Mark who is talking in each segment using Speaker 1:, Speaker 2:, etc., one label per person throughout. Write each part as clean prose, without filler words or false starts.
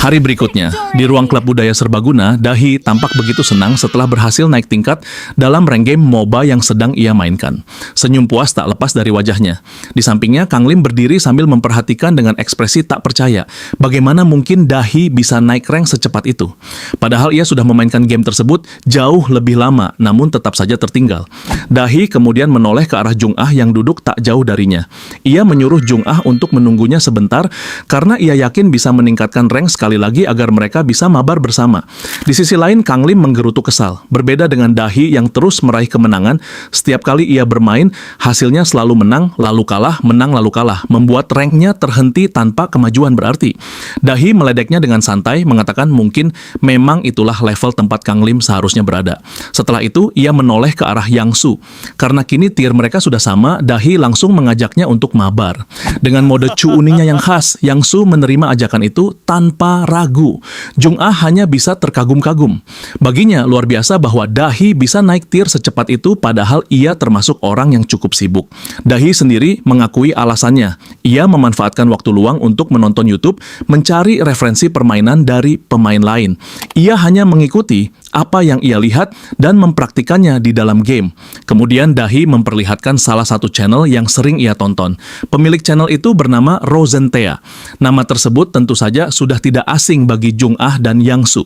Speaker 1: Hari berikutnya, di ruang klub budaya serbaguna, Dahi tampak begitu senang setelah berhasil naik tingkat dalam rank game MOBA yang sedang ia mainkan. Senyum puas tak lepas dari wajahnya. Di sampingnya, Kang Lim berdiri sambil memperhatikan dengan ekspresi tak percaya. Bagaimana mungkin Dahi bisa naik rank secepat itu? Padahal ia sudah memainkan game tersebut jauh lebih lama, namun tetap saja tertinggal. Dahi kemudian menoleh ke arah Jung Ah yang duduk tak jauh darinya. Ia menyuruh Jung Ah untuk menunggunya sebentar karena ia yakin bisa meningkatkan rank sekali lagi agar mereka bisa mabar bersama. Di sisi lain, Kang Lim menggerutu kesal. Berbeda dengan Dahi yang terus meraih kemenangan, setiap kali ia bermain, hasilnya selalu menang, lalu kalah, menang, lalu kalah, membuat ranknya terhenti tanpa kemajuan berarti. Dahi meledeknya dengan santai, mengatakan mungkin memang itulah level tempat Kang Lim seharusnya berada. Setelah itu, ia menoleh ke arah Yang Su. Karena kini tier mereka sudah sama, Dahi langsung mengajaknya untuk mabar. Dengan mode Chu Uninya yang khas, Yang Su menerima ajakan itu tanpa ragu. Jung Ah hanya bisa terkagum-kagum. Baginya luar biasa bahwa Dahi bisa naik tier secepat itu padahal ia termasuk orang yang cukup sibuk. Dahi sendiri mengakui alasannya. Ia memanfaatkan waktu luang untuk menonton YouTube, mencari referensi permainan dari pemain lain. Ia hanya mengikuti apa yang ia lihat dan mempraktikannya di dalam game. Kemudian Dahi memperlihatkan salah satu channel yang sering ia tonton. Pemilik channel itu bernama Rosenthea. Nama tersebut tentu saja sudah tidak asing bagi Jung Ah dan Yang Su.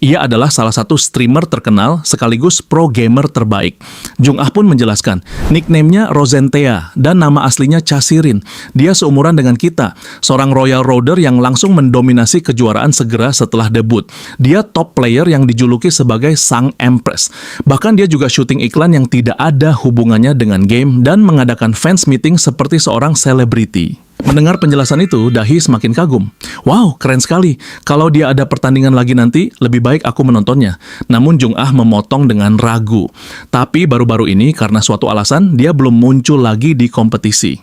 Speaker 1: Ia adalah salah satu streamer terkenal sekaligus pro gamer terbaik. Jung Ah pun menjelaskan, nickname-nya Rosenthea dan nama aslinya Cha Sirin. Dia seumuran dengan kita, seorang Royal Roader yang langsung mendominasi kejuaraan segera setelah debut. Dia top player yang dijuluki sebagai Sang Empress. Bahkan dia juga syuting iklan yang tidak ada hubungannya dengan game dan mengadakan fans meeting seperti seorang selebriti. Mendengar penjelasan itu, Dahi semakin kagum. Wow, keren sekali. Kalau dia ada pertandingan lagi nanti, lebih baik aku menontonnya. Namun Jung Ah memotong dengan ragu. Tapi baru-baru ini, karena suatu alasan, dia belum muncul lagi di kompetisi.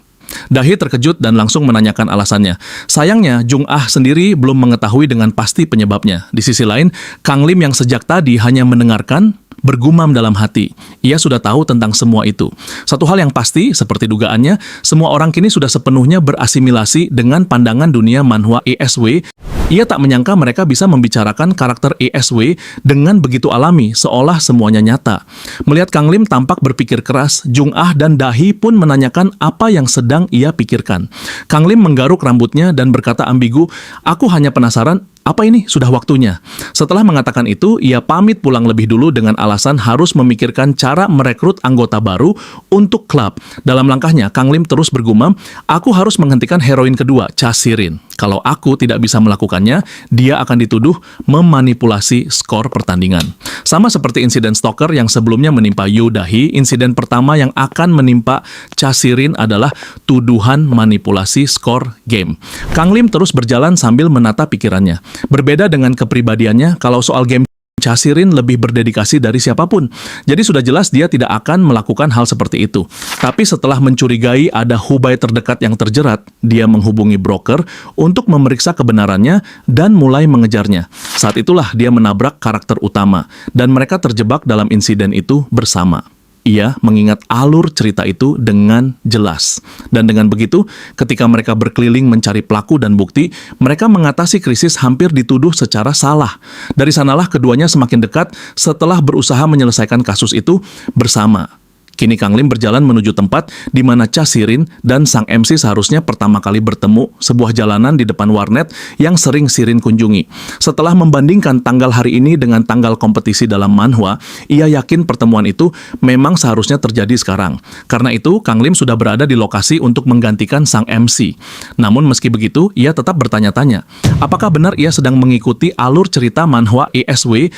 Speaker 1: Dahi terkejut dan langsung menanyakan alasannya. Sayangnya, Jung Ah sendiri belum mengetahui dengan pasti penyebabnya. Di sisi lain, Kang Lim yang sejak tadi hanya mendengarkan, bergumam dalam hati. Ia sudah tahu tentang semua itu. Satu hal yang pasti, seperti dugaannya, semua orang kini sudah sepenuhnya berasimilasi dengan pandangan dunia manhwa ESW. Ia tak menyangka mereka bisa membicarakan karakter ESW dengan begitu alami, seolah semuanya nyata. Melihat Kang Lim tampak berpikir keras, Jung Ah dan Dahi pun menanyakan apa yang sedang ia pikirkan. Kang Lim menggaruk rambutnya dan berkata ambigu, "Aku hanya penasaran, apa ini sudah waktunya?" Setelah mengatakan itu, ia pamit pulang lebih dulu dengan alasan harus memikirkan cara merekrut anggota baru untuk klub. Dalam langkahnya, Kang Lim terus bergumam, "Aku harus menghentikan heroin kedua, Cha Sirin. Kalau aku tidak bisa melakukannya, dia akan dituduh memanipulasi skor pertandingan." Sama seperti insiden stalker yang sebelumnya menimpa Yu Dahi, insiden pertama yang akan menimpa Cha Sirin adalah tuduhan manipulasi skor game. Kang Lim terus berjalan sambil menata pikirannya. Berbeda dengan kepribadiannya, kalau soal game, Cha Sirin lebih berdedikasi dari siapapun. Jadi sudah jelas dia tidak akan melakukan hal seperti itu. Tapi setelah mencurigai ada hubei terdekat yang terjerat, dia menghubungi broker untuk memeriksa kebenarannya dan mulai mengejarnya. Saat itulah dia menabrak karakter utama, dan mereka terjebak dalam insiden itu bersama. Ia mengingat alur cerita itu dengan jelas. Dan dengan begitu, ketika mereka berkeliling mencari pelaku dan bukti, mereka mengatasi krisis hampir dituduh secara salah. Dari sanalah keduanya semakin dekat setelah berusaha menyelesaikan kasus itu bersama. Kini Kang Lim berjalan menuju tempat di mana Cha Sirin dan sang MC seharusnya pertama kali bertemu, sebuah jalanan di depan warnet yang sering Sirin kunjungi. Setelah membandingkan tanggal hari ini dengan tanggal kompetisi dalam manhwa, ia yakin pertemuan itu memang seharusnya terjadi sekarang. Karena itu, Kang Lim sudah berada di lokasi untuk menggantikan sang MC. Namun meski begitu, ia tetap bertanya-tanya, apakah benar ia sedang mengikuti alur cerita manhwa ESW?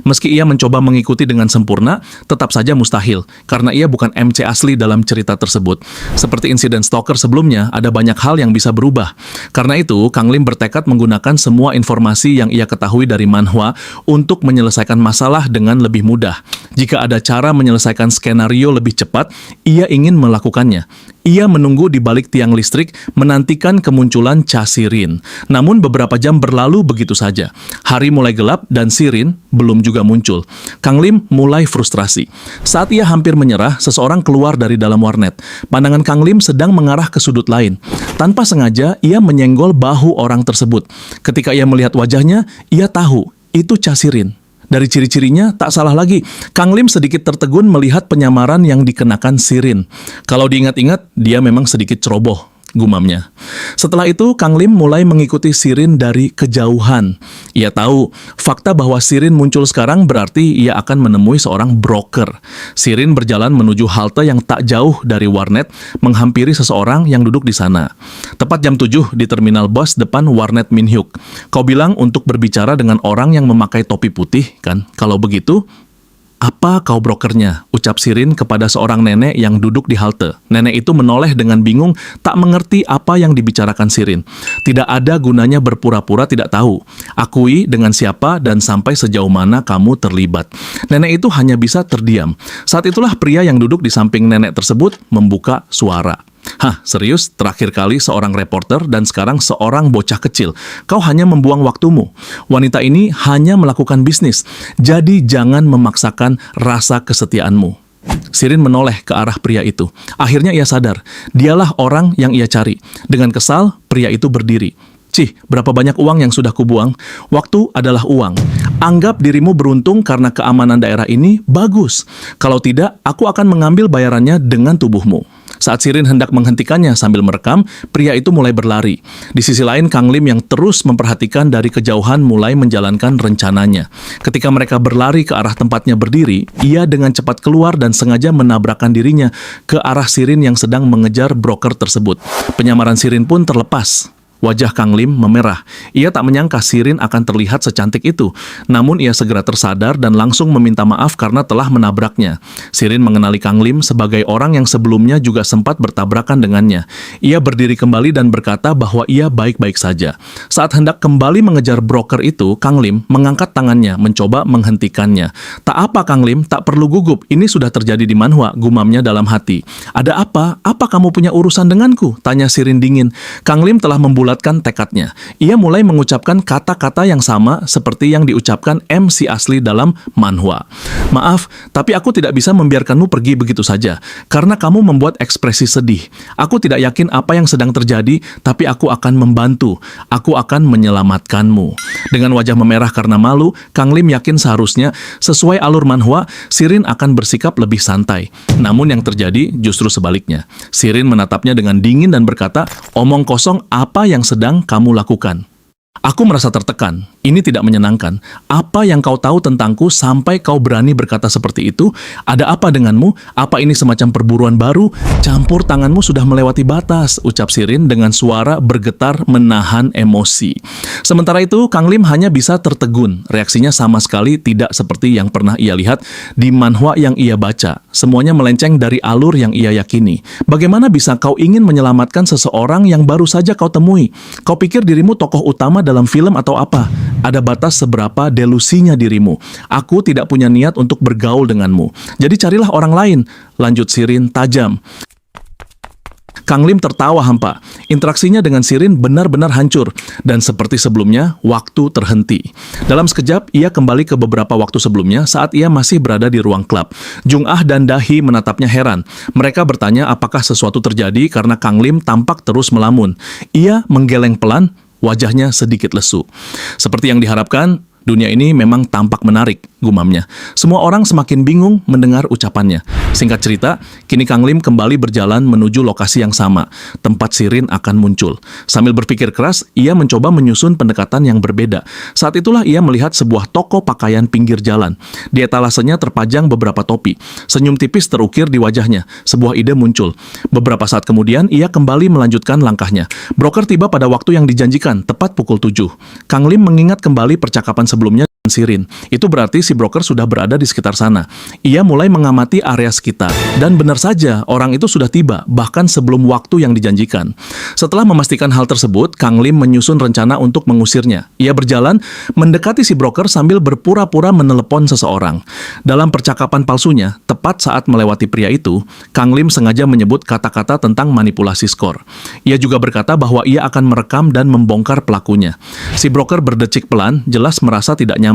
Speaker 1: Meski ia mencoba mengikuti dengan sempurna, tetap saja mustahil, karena ia bukan MC asli dalam cerita tersebut. Seperti insiden stalker sebelumnya, ada banyak hal yang bisa berubah. Karena itu, Kang Lim bertekad menggunakan semua informasi yang ia ketahui dari manhwa untuk menyelesaikan masalah dengan lebih mudah. Jika ada cara menyelesaikan skenario lebih cepat, ia ingin melakukannya. Ia menunggu di balik tiang listrik, menantikan kemunculan Cha Sirin. Namun beberapa jam berlalu begitu saja. Hari mulai gelap dan Sirin belum juga muncul. Kang Lim mulai frustrasi. Saat ia hampir menyerah, seseorang keluar dari dalam warnet. Pandangan Kang Lim sedang mengarah ke sudut lain. Tanpa sengaja, ia menyenggol bahu orang tersebut. Ketika ia melihat wajahnya, ia tahu itu Cha Sirin. Dari ciri-cirinya, tak salah lagi, Kang Lim sedikit tertegun melihat penyamaran yang dikenakan Sirin. Kalau diingat-ingat, dia memang sedikit ceroboh, gumamnya. Setelah itu, Kang Lim mulai mengikuti Sirin dari kejauhan. Ia tahu, fakta bahwa Sirin muncul sekarang berarti ia akan menemui seorang broker. Sirin berjalan menuju halte yang tak jauh dari warnet, menghampiri seseorang yang duduk di sana. Tepat jam 7 di terminal bus depan warnet Min Hyuk. Kau bilang untuk berbicara dengan orang yang memakai topi putih, kan? Kalau begitu, apa kau brokernya? Ucap Sirin kepada seorang nenek yang duduk di halte. Nenek itu menoleh dengan bingung, tak mengerti apa yang dibicarakan Sirin. Tidak ada gunanya berpura-pura tidak tahu. Akui dengan siapa dan sampai sejauh mana kamu terlibat. Nenek itu hanya bisa terdiam. Saat itulah pria yang duduk di samping nenek tersebut membuka suara. Hah, serius? Terakhir kali seorang reporter dan sekarang seorang bocah kecil. Kau hanya membuang waktumu. Wanita ini hanya melakukan bisnis. Jadi jangan memaksakan rasa kesetiaanmu. Sirin menoleh ke arah pria itu. Akhirnya ia sadar, dialah orang yang ia cari. Dengan kesal, pria itu berdiri. Cih, berapa banyak uang yang sudah kubuang? Waktu adalah uang. Anggap dirimu beruntung karena keamanan daerah ini bagus. Kalau tidak, aku akan mengambil bayarannya dengan tubuhmu. Saat Sirin hendak menghentikannya sambil merekam, pria itu mulai berlari. Di sisi lain, Kang Lim yang terus memperhatikan dari kejauhan mulai menjalankan rencananya. Ketika mereka berlari ke arah tempatnya berdiri, ia dengan cepat keluar dan sengaja menabrakkan dirinya ke arah Sirin yang sedang mengejar broker tersebut. Penyamaran Sirin pun terlepas. Wajah Kang Lim memerah. Ia tak menyangka Sirin akan terlihat secantik itu. Namun ia segera tersadar dan langsung meminta maaf karena telah menabraknya. Sirin mengenali Kang Lim sebagai orang yang sebelumnya juga sempat bertabrakan dengannya. Ia berdiri kembali dan berkata bahwa ia baik-baik saja. Saat hendak kembali mengejar broker itu, Kang Lim mengangkat tangannya mencoba menghentikannya. Tak apa Kang Lim, tak perlu gugup. Ini sudah terjadi di Manhwa, gumamnya dalam hati. Ada apa? Apa kamu punya urusan denganku? Tanya Sirin dingin. Kang Lim telah membulatkan tekadnya. Ia mulai mengucapkan kata-kata yang sama seperti yang diucapkan MC asli dalam Manhwa. Maaf, tapi aku tidak bisa membiarkanmu pergi begitu saja, karena kamu membuat ekspresi sedih. Aku tidak yakin apa yang sedang terjadi, tapi aku akan membantu. Aku akan menyelamatkanmu. Dengan wajah memerah karena malu, Kang Lim yakin seharusnya, sesuai alur Manhwa, Sirin akan bersikap lebih santai. Namun yang terjadi justru sebaliknya. Sirin menatapnya dengan dingin dan berkata, omong kosong apa yang sedang kamu lakukan? Aku merasa tertekan. Ini tidak menyenangkan. Apa yang kau tahu tentangku sampai kau berani berkata seperti itu? Ada apa denganmu? Apa ini semacam perburuan baru? Campur tanganmu sudah melewati batas, ucap Sirin dengan suara bergetar menahan emosi. Sementara itu, Kang Lim hanya bisa tertegun. Reaksinya sama sekali tidak seperti yang pernah ia lihat di manhwa yang ia baca. Semuanya melenceng dari alur yang ia yakini. Bagaimana bisa kau ingin menyelamatkan seseorang yang baru saja kau temui? Kau pikir dirimu tokoh utama dalam film atau apa? Ada batas seberapa delusinya dirimu. Aku tidak punya niat untuk bergaul denganmu. Jadi carilah orang lain. Lanjut Sirin tajam. Kang Lim tertawa hampa. Interaksinya dengan Sirin benar-benar hancur. Dan seperti sebelumnya, waktu terhenti. Dalam sekejap, ia kembali ke beberapa waktu sebelumnya saat ia masih berada di ruang klub. Jung Ah dan Dahi menatapnya heran. Mereka bertanya apakah sesuatu terjadi karena Kang Lim tampak terus melamun. Ia menggeleng pelan, wajahnya sedikit lesu. Seperti yang diharapkan, dunia ini memang tampak menarik, gumamnya. Semua orang semakin bingung mendengar ucapannya. Singkat cerita, kini Kang Lim kembali berjalan menuju lokasi yang sama, tempat Sirin akan muncul. Sambil berpikir keras, ia mencoba menyusun pendekatan yang berbeda. Saat itulah ia melihat sebuah toko pakaian pinggir jalan. Di etalasenya terpajang beberapa topi. Senyum tipis terukir di wajahnya. Sebuah ide muncul. Beberapa saat kemudian, ia kembali melanjutkan langkahnya. Broker tiba pada waktu yang dijanjikan, tepat pukul 7. Kang Lim mengingat kembali percakapan sebelumnya Sirin. Itu berarti si broker sudah berada di sekitar sana. Ia mulai mengamati area sekitar. Dan benar saja, orang itu sudah tiba, bahkan sebelum waktu yang dijanjikan. Setelah memastikan hal tersebut, Kang Lim menyusun rencana untuk mengusirnya. Ia berjalan mendekati si broker sambil berpura-pura menelepon seseorang. Dalam percakapan palsunya, tepat saat melewati pria itu, Kang Lim sengaja menyebut kata-kata tentang manipulasi skor. Ia juga berkata bahwa ia akan merekam dan membongkar pelakunya. Si broker berdecik pelan, jelas merasa tidak nyaman.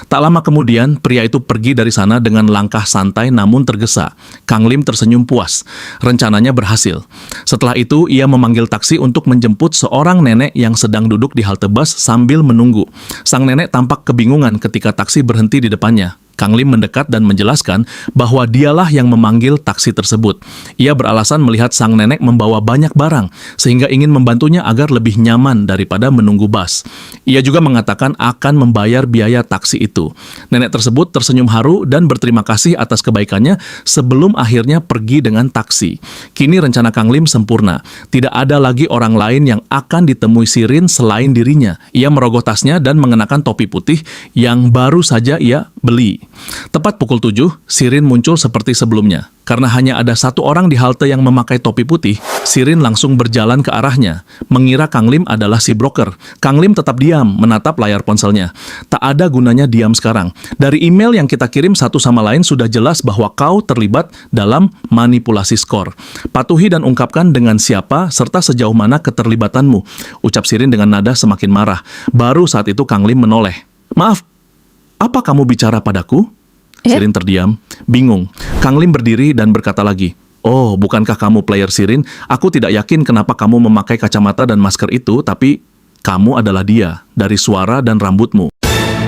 Speaker 1: Tak lama kemudian, pria itu pergi dari sana dengan langkah santai namun tergesa. Kang Lim tersenyum puas. Rencananya berhasil. Setelah itu, ia memanggil taksi untuk menjemput seorang nenek yang sedang duduk di halte bus sambil menunggu. Sang nenek tampak kebingungan ketika taksi berhenti di depannya. Kang Lim mendekat dan menjelaskan bahwa dialah yang memanggil taksi tersebut. Ia beralasan melihat sang nenek membawa banyak barang, sehingga ingin membantunya agar lebih nyaman daripada menunggu bus. Ia juga mengatakan akan membayar biaya taksi itu. Nenek tersebut tersenyum haru dan berterima kasih atas kebaikannya sebelum akhirnya pergi dengan taksi. Kini rencana Kang Lim sempurna. Tidak ada lagi orang lain yang akan ditemui Sirin selain dirinya. Ia merogoh tasnya dan mengenakan topi putih yang baru saja ia beli. Tepat pukul 7, Sirin muncul seperti sebelumnya. Karena hanya ada satu orang di halte yang memakai topi putih, Sirin langsung berjalan ke arahnya, mengira Kang Lim adalah si broker. Kang Lim tetap diam, menatap layar ponselnya. Tak ada gunanya diam sekarang. Dari email yang kita kirim satu sama lain sudah jelas bahwa kau terlibat dalam manipulasi skor. Patuhi dan ungkapkan dengan siapa serta sejauh mana keterlibatanmu, ucap Sirin dengan nada semakin marah. Baru saat itu Kang Lim menoleh. Maaf, apa kamu bicara padaku? Sirin terdiam, bingung. Kang Lim berdiri dan berkata lagi, "Oh, bukankah kamu player Sirin? Aku tidak yakin kenapa kamu memakai kacamata dan masker itu, tapi kamu adalah dia, dari suara dan rambutmu."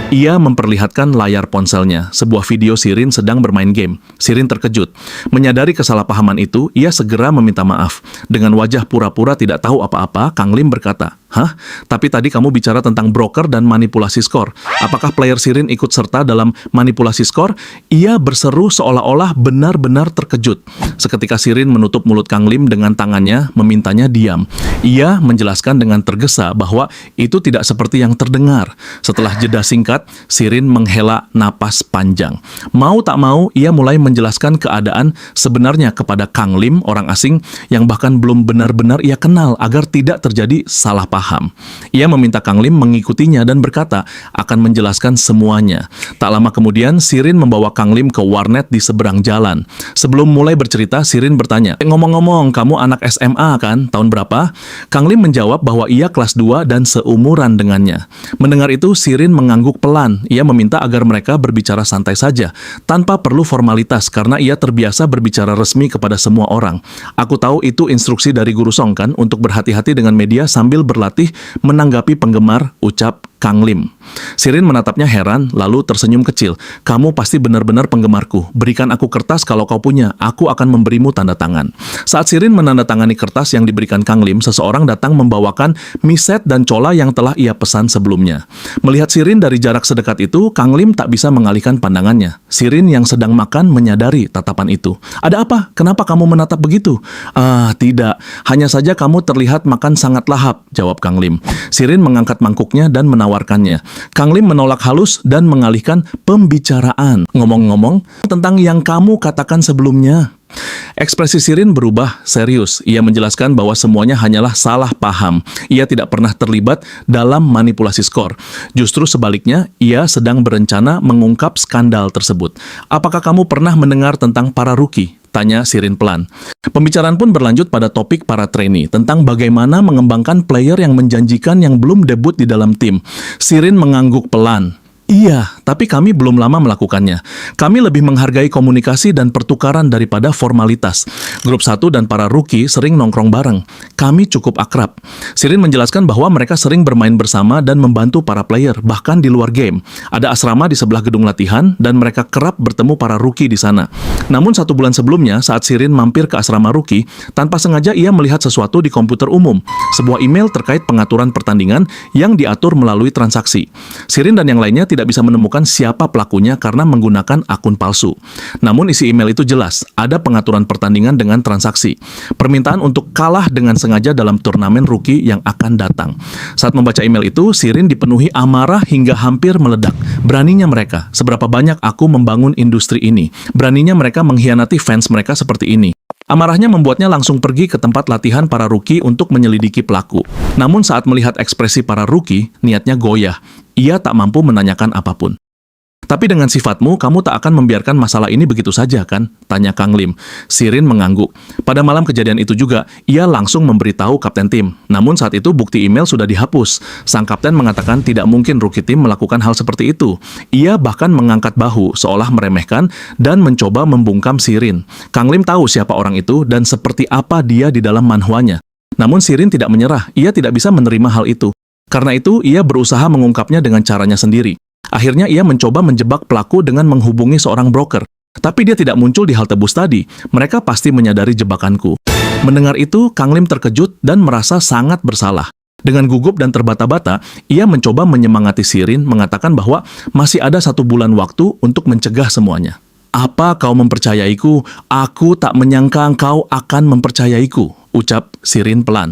Speaker 1: Ia memperlihatkan layar ponselnya, sebuah video Sirin sedang bermain game. Sirin terkejut. Menyadari kesalahpahaman itu, ia segera meminta maaf. Dengan wajah pura-pura tidak tahu apa-apa, Kang Lim berkata, "Hah? Tapi tadi kamu bicara tentang broker dan manipulasi skor. Apakah player Sirin ikut serta dalam manipulasi skor?" Ia berseru seolah-olah benar-benar terkejut. Seketika Sirin menutup mulut Kang Lim dengan tangannya, memintanya diam. Ia menjelaskan dengan tergesa bahwa itu tidak seperti yang terdengar. Setelah jeda singkat, Sirin menghela napas panjang. Mau tak mau, ia mulai menjelaskan keadaan sebenarnya kepada Kang Lim, orang asing yang bahkan belum benar-benar ia kenal agar tidak terjadi salah paham. Ia meminta Kang Lim mengikutinya dan berkata akan menjelaskan semuanya. Tak lama kemudian, Sirin membawa Kang Lim ke warnet di seberang jalan. Sebelum mulai bercerita, Sirin bertanya, "Ngomong-ngomong, kamu anak SMA kan? Tahun berapa?" Kang Lim menjawab bahwa ia kelas 2 dan seumuran dengannya. Mendengar itu, Sirin mengangguk pelan. Ia meminta agar mereka berbicara santai saja, tanpa perlu formalitas karena ia terbiasa berbicara resmi kepada semua orang. "Aku tahu itu instruksi dari Guru Song kan, untuk berhati-hati dengan media sambil berlatih menanggapi penggemar," ucap Kang Lim. Sirin menatapnya heran, lalu tersenyum kecil. "Kamu pasti benar-benar penggemarku. Berikan aku kertas kalau kau punya. Aku akan memberimu tanda tangan." Saat Sirin menandatangani kertas yang diberikan Kang Lim, seseorang datang membawakan mie set dan cola yang telah ia pesan sebelumnya. Melihat Sirin dari jarak sedekat itu, Kang Lim tak bisa mengalihkan pandangannya. Sirin yang sedang makan menyadari tatapan itu. "Ada apa? Kenapa kamu menatap begitu?" "Ah, tidak. Hanya saja kamu terlihat makan sangat lahap," jawab Kang Lim. Sirin mengangkat mangkuknya dan menawarkannya. Kang Lim menolak halus dan mengalihkan pembicaraan. "Ngomong-ngomong, tentang yang kamu katakan sebelumnya." Ekspresi Sirin berubah serius. Ia menjelaskan bahwa semuanya hanyalah salah paham. Ia tidak pernah terlibat dalam manipulasi skor. Justru sebaliknya, ia sedang berencana mengungkap skandal tersebut. "Apakah kamu pernah mendengar tentang para rookie?" tanya Sirin pelan. Pembicaraan pun berlanjut pada topik para trainee, tentang bagaimana mengembangkan player yang menjanjikan yang belum debut di dalam tim. Sirin mengangguk pelan. "Iya, tapi kami belum lama melakukannya. Kami lebih menghargai komunikasi dan pertukaran daripada formalitas. Grup 1 dan para rookie sering nongkrong bareng. Kami cukup akrab." Sirin menjelaskan bahwa mereka sering bermain bersama dan membantu para player, bahkan di luar game. Ada asrama di sebelah gedung latihan, dan mereka kerap bertemu para rookie di sana. Namun 1 bulan sebelumnya, saat Sirin mampir ke asrama rookie, tanpa sengaja ia melihat sesuatu di komputer umum. Sebuah email terkait pengaturan pertandingan yang diatur melalui transaksi. Sirin dan yang lainnya tidak bisa menemukan siapa pelakunya karena menggunakan akun palsu. Namun isi email itu jelas, ada pengaturan pertandingan dengan transaksi. Permintaan untuk kalah dengan sengaja dalam turnamen rookie yang akan datang. Saat membaca email itu, Sirin dipenuhi amarah hingga hampir meledak. Beraninya mereka, seberapa banyak aku membangun industri ini. Beraninya mereka mengkhianati fans mereka seperti ini. Amarahnya membuatnya langsung pergi ke tempat latihan para rookie untuk menyelidiki pelaku. Namun saat melihat ekspresi para rookie, niatnya goyah. Ia tak mampu menanyakan apapun. Tapi dengan sifatmu, kamu tak akan membiarkan masalah ini begitu saja, kan? Tanya Kang Lim. Sirin mengangguk. Pada malam kejadian itu juga, ia langsung memberitahu kapten tim. Namun saat itu bukti email sudah dihapus. Sang kapten mengatakan tidak mungkin rookie tim melakukan hal seperti itu. Ia bahkan mengangkat bahu, seolah meremehkan, dan mencoba membungkam Sirin. Kang Lim tahu siapa orang itu dan seperti apa dia di dalam manhwanya. Namun Sirin tidak menyerah, ia tidak bisa menerima hal itu. Karena itu, ia berusaha mengungkapnya dengan caranya sendiri. Akhirnya ia mencoba menjebak pelaku dengan menghubungi seorang broker. Tapi dia tidak muncul di halte bus tadi. Mereka pasti menyadari jebakanku. Mendengar itu, Kang Lim terkejut dan merasa sangat bersalah. Dengan gugup dan terbata-bata, ia mencoba menyemangati Sirin, mengatakan bahwa masih ada 1 bulan waktu untuk mencegah semuanya. Apa kau mempercayaiku? Aku tak menyangka engkau akan mempercayaiku, ucap Sirin pelan.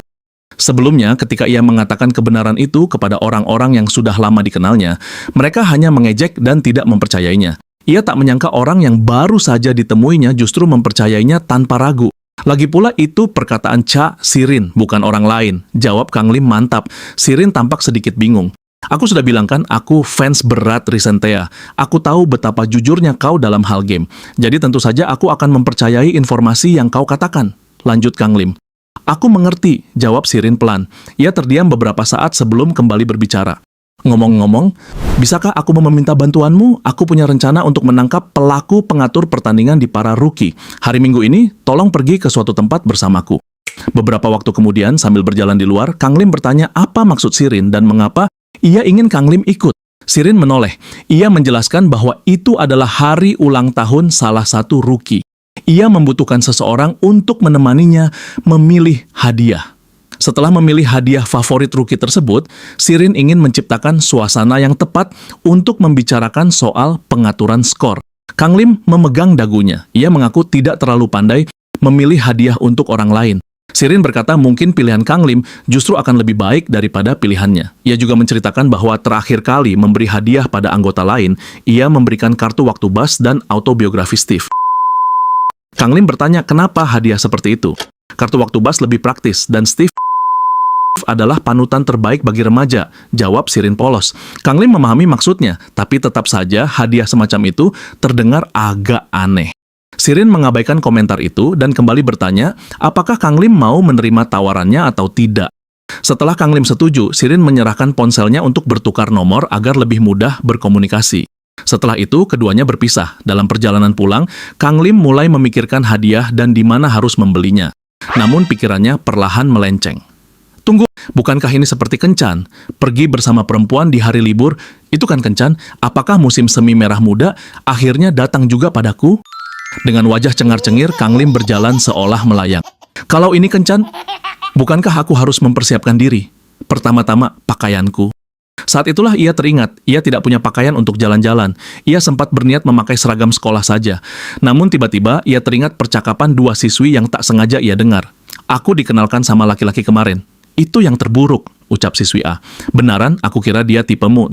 Speaker 1: Sebelumnya, ketika ia mengatakan kebenaran itu kepada orang-orang yang sudah lama dikenalnya, mereka hanya mengejek dan tidak mempercayainya. Ia tak menyangka orang yang baru saja ditemuinya justru mempercayainya tanpa ragu. Lagi pula itu perkataan Cha Sirin, bukan orang lain. Jawab Kang Lim mantap. Sirin tampak sedikit bingung. Aku sudah bilang kan, aku fans berat Risentea. Aku tahu betapa jujurnya kau dalam hal game. Jadi tentu saja aku akan mempercayai informasi yang kau katakan. Lanjut Kang Lim. Aku mengerti, jawab Sirin pelan. Ia terdiam beberapa saat sebelum kembali berbicara. Ngomong-ngomong, bisakah aku meminta bantuanmu? Aku punya rencana untuk menangkap pelaku pengatur pertandingan di para rookie. Hari Minggu ini, tolong pergi ke suatu tempat bersamaku. Beberapa waktu kemudian, sambil berjalan di luar, Kang Lim bertanya apa maksud Sirin dan mengapa ia ingin Kang Lim ikut. Sirin menoleh. Ia menjelaskan bahwa itu adalah hari ulang tahun salah satu rookie. Ia membutuhkan seseorang untuk menemaninya memilih hadiah. Setelah memilih hadiah favorit rookie tersebut, Sirin ingin menciptakan suasana yang tepat untuk membicarakan soal pengaturan skor. Kang Lim memegang dagunya. Ia mengaku tidak terlalu pandai memilih hadiah untuk orang lain. Sirin berkata mungkin pilihan Kang Lim justru akan lebih baik daripada pilihannya. Ia juga menceritakan bahwa terakhir kali memberi hadiah pada anggota lain, ia memberikan kartu waktu bus dan autobiografi Steve. Kang Lim bertanya kenapa hadiah seperti itu. Kartu waktu bus lebih praktis dan Steve adalah panutan terbaik bagi remaja, jawab Sirin polos. Kang Lim memahami maksudnya, tapi tetap saja hadiah semacam itu terdengar agak aneh. Sirin mengabaikan komentar itu dan kembali bertanya, apakah Kang Lim mau menerima tawarannya atau tidak. Setelah Kang Lim setuju, Sirin menyerahkan ponselnya untuk bertukar nomor agar lebih mudah berkomunikasi. Setelah itu, keduanya berpisah. Dalam perjalanan pulang, Kang Lim mulai memikirkan hadiah dan di mana harus membelinya. Namun pikirannya perlahan melenceng. Tunggu, bukankah ini seperti Kencan? Pergi bersama perempuan di hari libur, itu kan Kencan? Apakah musim semi merah muda akhirnya datang juga padaku? Dengan wajah cengar-cengir, Kang Lim berjalan seolah melayang. Kalau ini Kencan, bukankah aku harus mempersiapkan diri? Pertama-tama, pakaianku. Saat itulah ia teringat, ia tidak punya pakaian untuk jalan-jalan. Ia sempat berniat memakai seragam sekolah saja. Namun tiba-tiba ia teringat percakapan 2 siswi yang tak sengaja ia dengar. Aku dikenalkan sama laki-laki kemarin. Itu yang terburuk, ucap siswi A. Benaran, aku kira dia tipemu,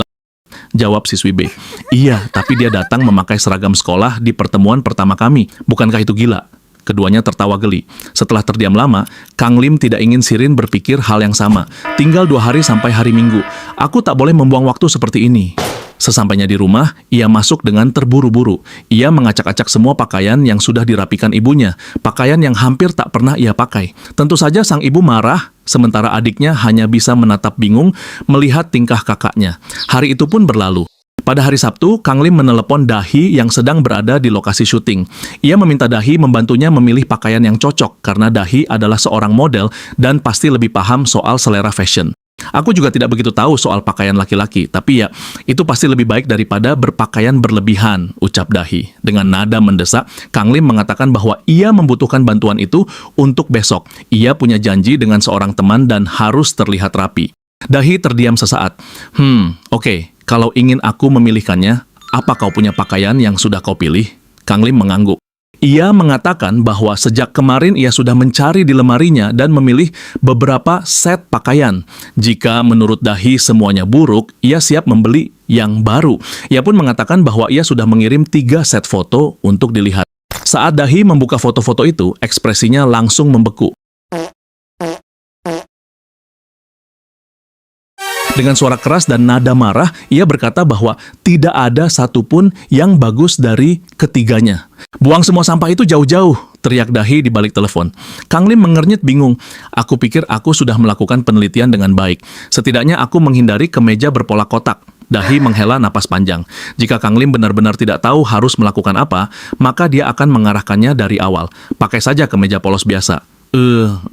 Speaker 1: jawab siswi B. Iya, tapi dia datang memakai seragam sekolah di pertemuan pertama kami. Bukankah itu gila? Keduanya tertawa geli. Setelah terdiam lama, Kang Lim tidak ingin Sirin berpikir hal yang sama. Tinggal 2 hari sampai hari Minggu. Aku tak boleh membuang waktu seperti ini. Sesampainya di rumah, ia masuk dengan terburu-buru. Ia mengacak-acak semua pakaian yang sudah dirapikan ibunya. Pakaian yang hampir tak pernah ia pakai. Tentu saja sang ibu marah, sementara adiknya hanya bisa menatap bingung melihat tingkah kakaknya. Hari itu pun berlalu. Pada hari Sabtu, Kang Lim menelepon Dahi yang sedang berada di lokasi syuting. Ia meminta Dahi membantunya memilih pakaian yang cocok karena Dahi adalah seorang model dan pasti lebih paham soal selera fashion. Aku juga tidak begitu tahu soal pakaian laki-laki, tapi ya, itu pasti lebih baik daripada berpakaian berlebihan, ucap Dahi. Dengan nada mendesak, Kang Lim mengatakan bahwa ia membutuhkan bantuan itu untuk besok. Ia punya janji dengan seorang teman dan harus terlihat rapi. Dahi terdiam sesaat. Oke. Kalau ingin aku memilihkannya, apa kau punya pakaian yang sudah kau pilih? Kang Lim mengangguk. Ia mengatakan bahwa sejak kemarin ia sudah mencari di lemarinya dan memilih beberapa set pakaian. Jika menurut Dahi semuanya buruk, ia siap membeli yang baru. Ia pun mengatakan bahwa ia sudah mengirim 3 set foto untuk dilihat. Saat Dahi membuka foto-foto itu, ekspresinya langsung membeku. Dengan suara keras dan nada marah, ia berkata bahwa tidak ada satupun yang bagus dari ketiganya. "Buang semua sampah itu jauh-jauh," teriak Dahi di balik telepon. Kang Lim mengernyit bingung. "Aku pikir aku sudah melakukan penelitian dengan baik. Setidaknya aku menghindari kemeja berpola kotak." Dahi menghela napas panjang. Jika Kang Lim benar-benar tidak tahu harus melakukan apa, maka dia akan mengarahkannya dari awal. Pakai saja kemeja polos biasa.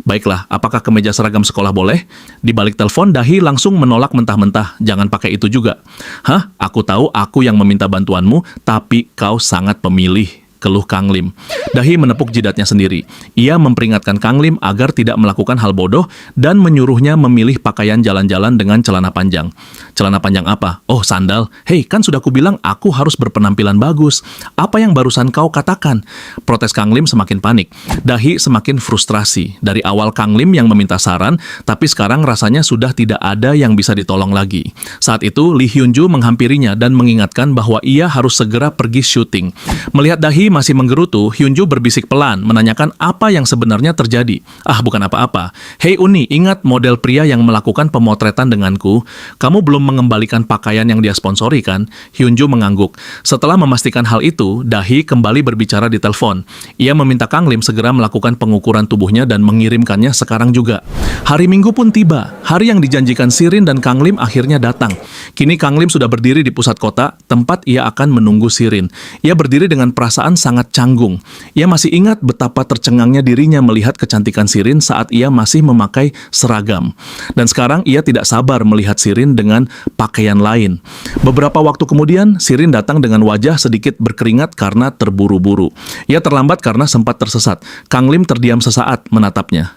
Speaker 1: Baiklah, apakah kemeja seragam sekolah boleh? Di balik telepon, Dahi langsung menolak mentah-mentah. "Jangan pakai itu juga." "Hah? Aku tahu aku yang meminta bantuanmu, tapi kau sangat pemilih," keluh Kang Lim. Dahi menepuk jidatnya sendiri. Ia memperingatkan Kang Lim agar tidak melakukan hal bodoh dan menyuruhnya memilih pakaian jalan-jalan dengan celana panjang. "Celana panjang apa? Oh, sandal. Hei, kan sudah kubilang aku harus berpenampilan bagus. Apa yang barusan kau katakan?" Protes Kang Lim semakin panik. Dahi semakin frustrasi. Dari awal Kang Lim yang meminta saran, tapi sekarang rasanya sudah tidak ada yang bisa ditolong lagi. Saat itu, Lee Hyun Joo menghampirinya dan mengingatkan bahwa ia harus segera pergi syuting. Melihat Dahi masih menggerutu, Hyun Joo berbisik pelan, menanyakan apa yang sebenarnya terjadi. Bukan apa-apa. "Hei Uni, ingat model pria yang melakukan pemotretan denganku? Kamu belum mengembalikan pakaian yang dia sponsori kan?" Hyun Joo mengangguk. Setelah memastikan hal itu, Dahi kembali berbicara di telepon. Ia meminta Kang Lim segera melakukan pengukuran tubuhnya dan mengirimkannya sekarang juga. Hari Minggu pun tiba. Hari yang dijanjikan Sirin dan Kang Lim akhirnya datang. Kini Kang Lim sudah berdiri di pusat kota, tempat ia akan menunggu Sirin. Ia berdiri dengan perasaan sangat canggung. Ia masih ingat betapa tercengangnya dirinya melihat kecantikan Sirin saat ia masih memakai seragam. Dan sekarang ia tidak sabar melihat Sirin dengan pakaian lain. Beberapa waktu kemudian, Sirin datang dengan wajah sedikit berkeringat karena terburu-buru. Ia terlambat karena sempat tersesat. Kang Lim terdiam sesaat menatapnya.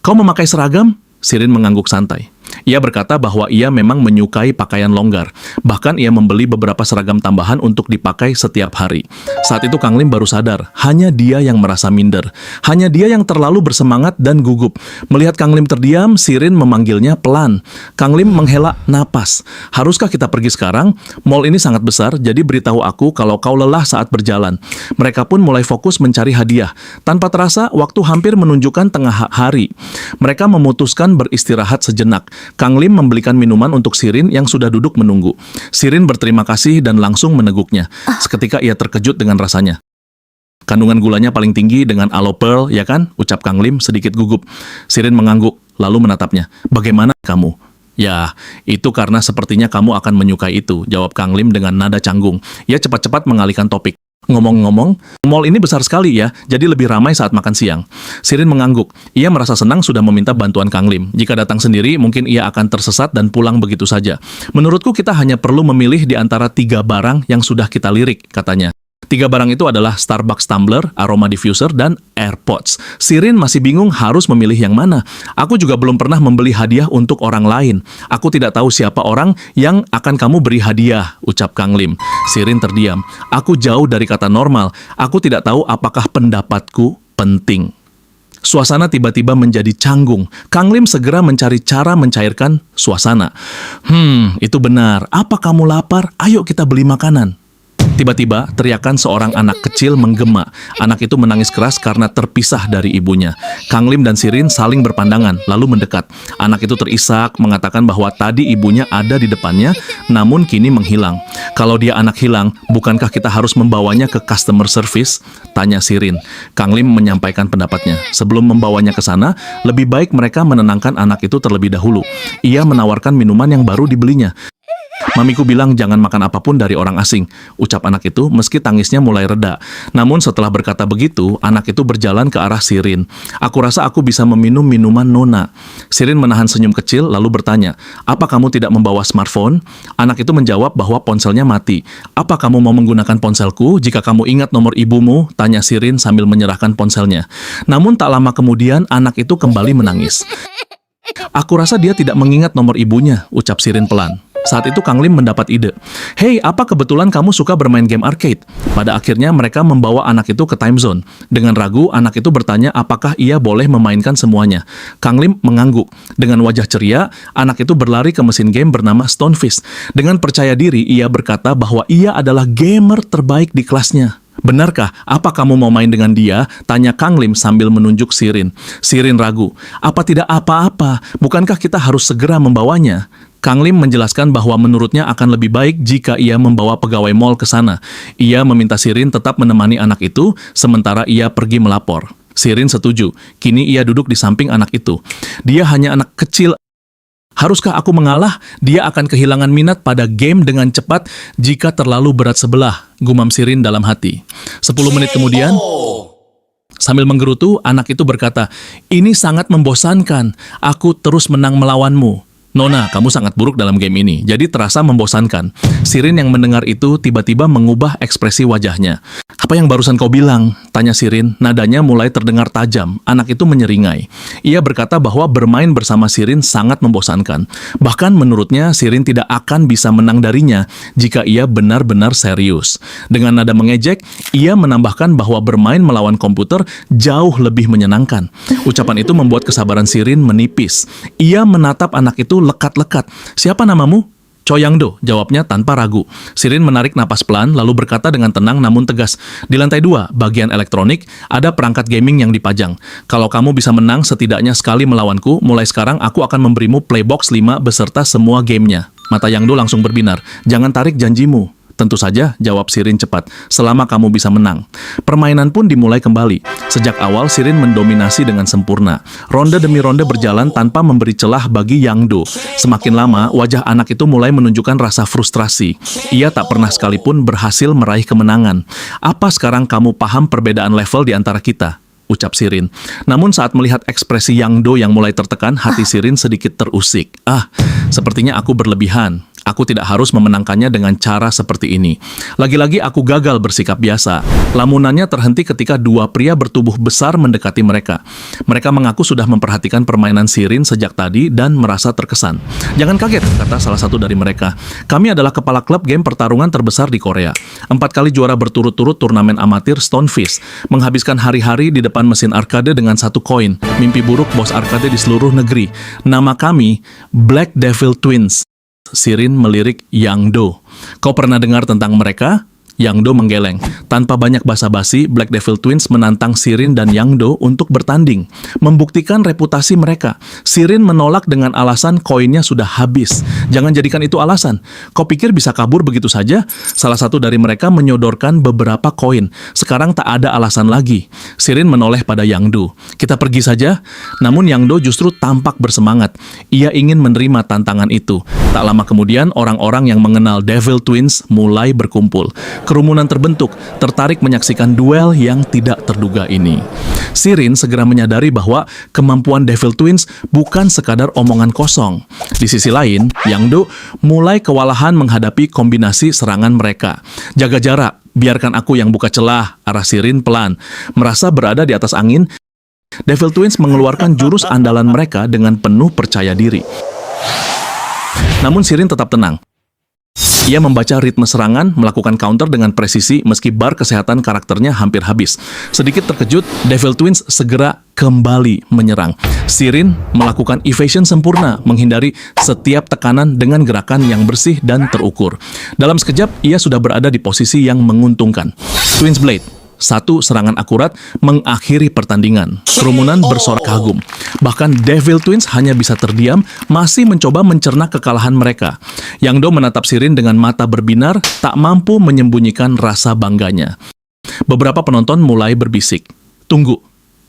Speaker 1: Kau memakai seragam?" Sirin mengangguk santai. Ia berkata bahwa ia memang menyukai pakaian longgar. Bahkan ia membeli beberapa seragam tambahan untuk dipakai setiap hari. Saat itu Kang Lim baru sadar, hanya dia yang merasa minder. Hanya dia yang terlalu bersemangat dan gugup. Melihat Kang Lim terdiam, Sirin memanggilnya pelan. Kang Lim menghela napas. "Haruskah kita pergi sekarang? Mall ini sangat besar, jadi beritahu aku kalau kau lelah saat berjalan." Mereka pun mulai fokus mencari hadiah. Tanpa terasa, waktu hampir menunjukkan tengah hari. Mereka memutuskan beristirahat sejenak. Kang Lim membelikan minuman untuk Sirin yang sudah duduk menunggu. Sirin berterima kasih dan langsung meneguknya. Seketika ia terkejut dengan rasanya. "Kandungan gulanya paling tinggi dengan aloe pearl, ya kan?" ucap Kang Lim sedikit gugup. Sirin mengangguk, lalu menatapnya. "Bagaimana kamu?" "Ya, itu karena sepertinya kamu akan menyukai itu," jawab Kang Lim dengan nada canggung. Ia cepat-cepat mengalihkan topik. "Ngomong-ngomong, mall ini besar sekali ya, jadi lebih ramai saat makan siang." Sirin mengangguk. Ia merasa senang sudah meminta bantuan Kang Lim. Jika datang sendiri, mungkin ia akan tersesat dan pulang begitu saja. "Menurutku kita hanya perlu memilih di antara 3 barang yang sudah kita lirik," katanya. 3 barang itu adalah Starbucks tumbler, aroma diffuser, dan AirPods. Sirin masih bingung harus memilih yang mana. "Aku juga belum pernah membeli hadiah untuk orang lain. Aku tidak tahu siapa orang yang akan kamu beri hadiah," ucap Kang Lim. Sirin terdiam. "Aku jauh dari kata normal. Aku tidak tahu apakah pendapatku penting." Suasana tiba-tiba menjadi canggung. Kang Lim segera mencari cara mencairkan suasana. Itu benar. Apa kamu lapar? Ayo kita beli makanan." Tiba-tiba, teriakan seorang anak kecil menggema. Anak itu menangis keras karena terpisah dari ibunya. Kang Lim dan Sirin saling berpandangan, lalu mendekat. Anak itu terisak, mengatakan bahwa tadi ibunya ada di depannya, namun kini menghilang. "Kalau dia anak hilang, bukankah kita harus membawanya ke customer service?" tanya Sirin. Kang Lim menyampaikan pendapatnya. Sebelum membawanya ke sana, lebih baik mereka menenangkan anak itu terlebih dahulu. Ia menawarkan minuman yang baru dibelinya. "Mamiku bilang jangan makan apapun dari orang asing," ucap anak itu meski tangisnya mulai reda. Namun setelah berkata begitu, anak itu berjalan ke arah Sirin. "Aku rasa aku bisa meminum minuman Nona." Sirin menahan senyum kecil lalu bertanya, "Apa kamu tidak membawa smartphone?" Anak itu menjawab bahwa ponselnya mati. "Apa kamu mau menggunakan ponselku jika kamu ingat nomor ibumu?" tanya Sirin sambil menyerahkan ponselnya. Namun tak lama kemudian anak itu kembali menangis. "Aku rasa dia tidak mengingat nomor ibunya," ucap Sirin pelan. Saat itu Kang Lim mendapat ide. Hei, apa kebetulan kamu suka bermain game arcade? Pada akhirnya mereka membawa anak itu ke time zone. Dengan ragu, anak itu bertanya apakah ia boleh memainkan semuanya. Kang Lim mengangguk. Dengan wajah ceria, anak itu berlari ke mesin game bernama Stonefish. Dengan percaya diri, ia berkata bahwa ia adalah gamer terbaik di kelasnya. Benarkah? Apa kamu mau main dengan dia? Tanya Kang Lim sambil menunjuk Sirin. Sirin ragu. Apa tidak apa-apa? Bukankah kita harus segera membawanya? Kang Lim menjelaskan bahwa menurutnya akan lebih baik jika ia membawa pegawai mall ke sana. Ia meminta Sirin tetap menemani anak itu, sementara ia pergi melapor. Sirin setuju. Kini ia duduk di samping anak itu. Dia hanya anak kecil. Haruskah aku mengalah? Dia akan kehilangan minat pada game dengan cepat jika terlalu berat sebelah, gumam Sirin dalam hati. 10 menit kemudian, sambil menggerutu, anak itu berkata, "Ini sangat membosankan. Aku terus menang melawanmu. Nona, kamu sangat buruk dalam game ini, jadi terasa membosankan." Sirin yang mendengar itu tiba-tiba mengubah ekspresi wajahnya. "Apa yang barusan kau bilang?" tanya Sirin. Nadanya mulai terdengar tajam. Anak itu menyeringai. Ia berkata bahwa bermain bersama Sirin sangat membosankan. Bahkan menurutnya Sirin tidak akan bisa menang darinya jika ia benar-benar serius. Dengan nada mengejek, ia menambahkan bahwa bermain melawan komputer jauh lebih menyenangkan. Ucapan itu membuat kesabaran Sirin menipis. Ia menatap anak itu lekat-lekat. "Siapa namamu?" "Cho Yang-do," jawabnya tanpa ragu. Sirin menarik napas pelan, lalu berkata dengan tenang namun tegas, "Di lantai 2, bagian elektronik, ada perangkat gaming yang dipajang. Kalau kamu bisa menang setidaknya sekali melawanku, mulai sekarang aku akan memberimu Playbox 5 beserta semua gamenya." Mata Yang-do langsung berbinar. "Jangan tarik janjimu." "Tentu saja," jawab Sirin cepat, "selama kamu bisa menang." Permainan pun dimulai kembali. Sejak awal, Sirin mendominasi dengan sempurna. Ronde demi ronde berjalan tanpa memberi celah bagi Yang-do. Semakin lama, wajah anak itu mulai menunjukkan rasa frustrasi. Ia tak pernah sekalipun berhasil meraih kemenangan. "Apa sekarang kamu paham perbedaan level di antara kita?" ucap Sirin. Namun saat melihat ekspresi Yang-do yang mulai tertekan, hati Sirin sedikit terusik. Sepertinya aku berlebihan. Aku tidak harus memenangkannya dengan cara seperti ini. Lagi-lagi aku gagal bersikap biasa. Lamunannya terhenti ketika dua pria bertubuh besar mendekati mereka. Mereka mengaku sudah memperhatikan permainan Sirin sejak tadi dan merasa terkesan. "Jangan kaget," kata salah satu dari mereka. "Kami adalah kepala klub game pertarungan terbesar di Korea. 4 kali juara berturut-turut turnamen amatir Stonefish. Menghabiskan hari-hari di depan mesin arcade dengan 1 koin. Mimpi buruk bos arcade di seluruh negeri. Nama kami Black Devil Twins." Sirin melirik Yang-do. "Kau pernah dengar tentang mereka?" Yang-do menggeleng. Tanpa banyak basa-basi, Black Devil Twins menantang Sirin dan Yang-do untuk bertanding, membuktikan reputasi mereka. Sirin menolak dengan alasan koinnya sudah habis. "Jangan jadikan itu alasan. Kau pikir bisa kabur begitu saja?" Salah satu dari mereka menyodorkan beberapa koin. "Sekarang tak ada alasan lagi." Sirin menoleh pada Yang-do. "Kita pergi saja." Namun Yang-do justru tampak bersemangat. Ia ingin menerima tantangan itu. Tak lama kemudian, orang-orang yang mengenal Devil Twins mulai berkumpul. Kerumunan terbentuk, tertarik menyaksikan duel yang tidak terduga ini. Sirin segera menyadari bahwa kemampuan Devil Twins bukan sekadar omongan kosong. Di sisi lain, Yang-do mulai kewalahan menghadapi kombinasi serangan mereka. "Jaga jarak, biarkan aku yang buka celah," arah Sirin pelan. Merasa berada di atas angin, Devil Twins mengeluarkan jurus andalan mereka dengan penuh percaya diri. Namun Sirin tetap tenang. Ia membaca ritme serangan, melakukan counter dengan presisi meski bar kesehatan karakternya hampir habis. Sedikit terkejut, Devil Twins segera kembali menyerang. Sirin melakukan evasion sempurna, menghindari setiap tekanan dengan gerakan yang bersih dan terukur. Dalam sekejap, ia sudah berada di posisi yang menguntungkan. Twins Blade. Satu serangan akurat mengakhiri pertandingan. Kerumunan bersorak kagum. Bahkan Devil Twins hanya bisa terdiam, masih mencoba mencerna kekalahan mereka. Yang-do menatap Sirin dengan mata berbinar, tak mampu menyembunyikan rasa bangganya. Beberapa penonton mulai berbisik. "Tunggu."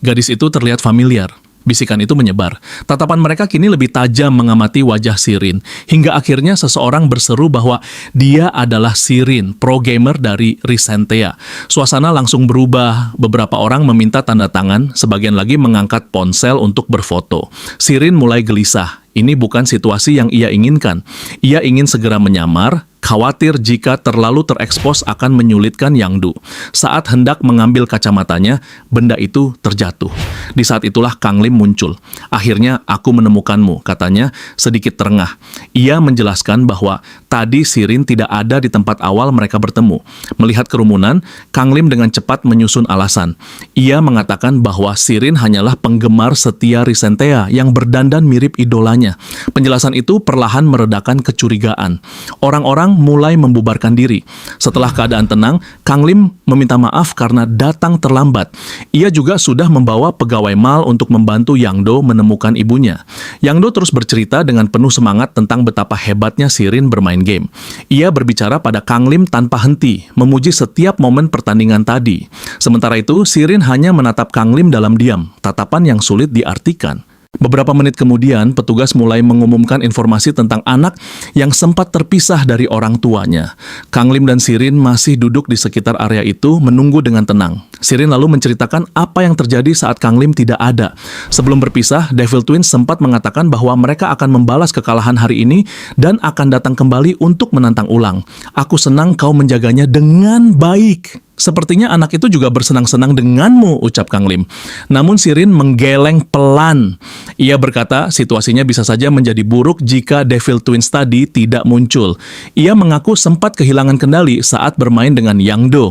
Speaker 1: Gadis itu terlihat familiar. Bisikan itu menyebar. Tatapan mereka kini lebih tajam mengamati wajah Sirin. Hingga akhirnya seseorang berseru bahwa dia adalah Sirin, pro gamer dari Risentea. Suasana langsung berubah. Beberapa orang meminta tanda tangan, sebagian lagi mengangkat ponsel untuk berfoto. Sirin mulai gelisah. Ini bukan situasi yang ia inginkan. Ia ingin segera menyamar, Khawatir jika terlalu terekspos akan menyulitkan Yang Do. Saat hendak mengambil kacamatanya, benda itu terjatuh. Di saat itulah Kang Lim muncul. Akhirnya aku menemukanmu, katanya sedikit terengah. Ia menjelaskan bahwa tadi Shirin tidak ada di tempat awal mereka bertemu. Melihat kerumunan, Kang Lim dengan cepat menyusun alasan. Ia mengatakan bahwa Shirin hanyalah penggemar setia Risentea yang berdandan mirip idolanya. Penjelasan itu perlahan meredakan kecurigaan. Orang-orang mulai membubarkan diri. Setelah keadaan tenang, Kang Lim meminta maaf karena datang terlambat. Ia juga sudah membawa pegawai mal untuk membantu Yang Do menemukan ibunya. Yang Do terus bercerita dengan penuh semangat tentang betapa hebatnya Shirin bermain game. Ia berbicara pada Kang Lim tanpa henti, memuji setiap momen pertandingan tadi. Sementara itu, Shirin hanya menatap Kang Lim dalam diam, tatapan yang sulit diartikan. Beberapa menit kemudian, petugas mulai mengumumkan informasi tentang anak yang sempat terpisah dari orang tuanya. Kang Lim dan Shirin masih duduk di sekitar area itu menunggu dengan tenang. Shirin lalu menceritakan apa yang terjadi saat Kang Lim tidak ada. Sebelum berpisah, Devil Twins sempat mengatakan bahwa mereka akan membalas kekalahan hari ini dan akan datang kembali untuk menantang ulang. Aku senang kau menjaganya dengan baik. Sepertinya anak itu juga bersenang-senang denganmu, ucap Kang Lim. Namun Shirin menggeleng pelan. Ia berkata situasinya bisa saja menjadi buruk jika Devil Twins tadi tidak muncul. Ia mengaku sempat kehilangan kendali saat bermain dengan Yang Do.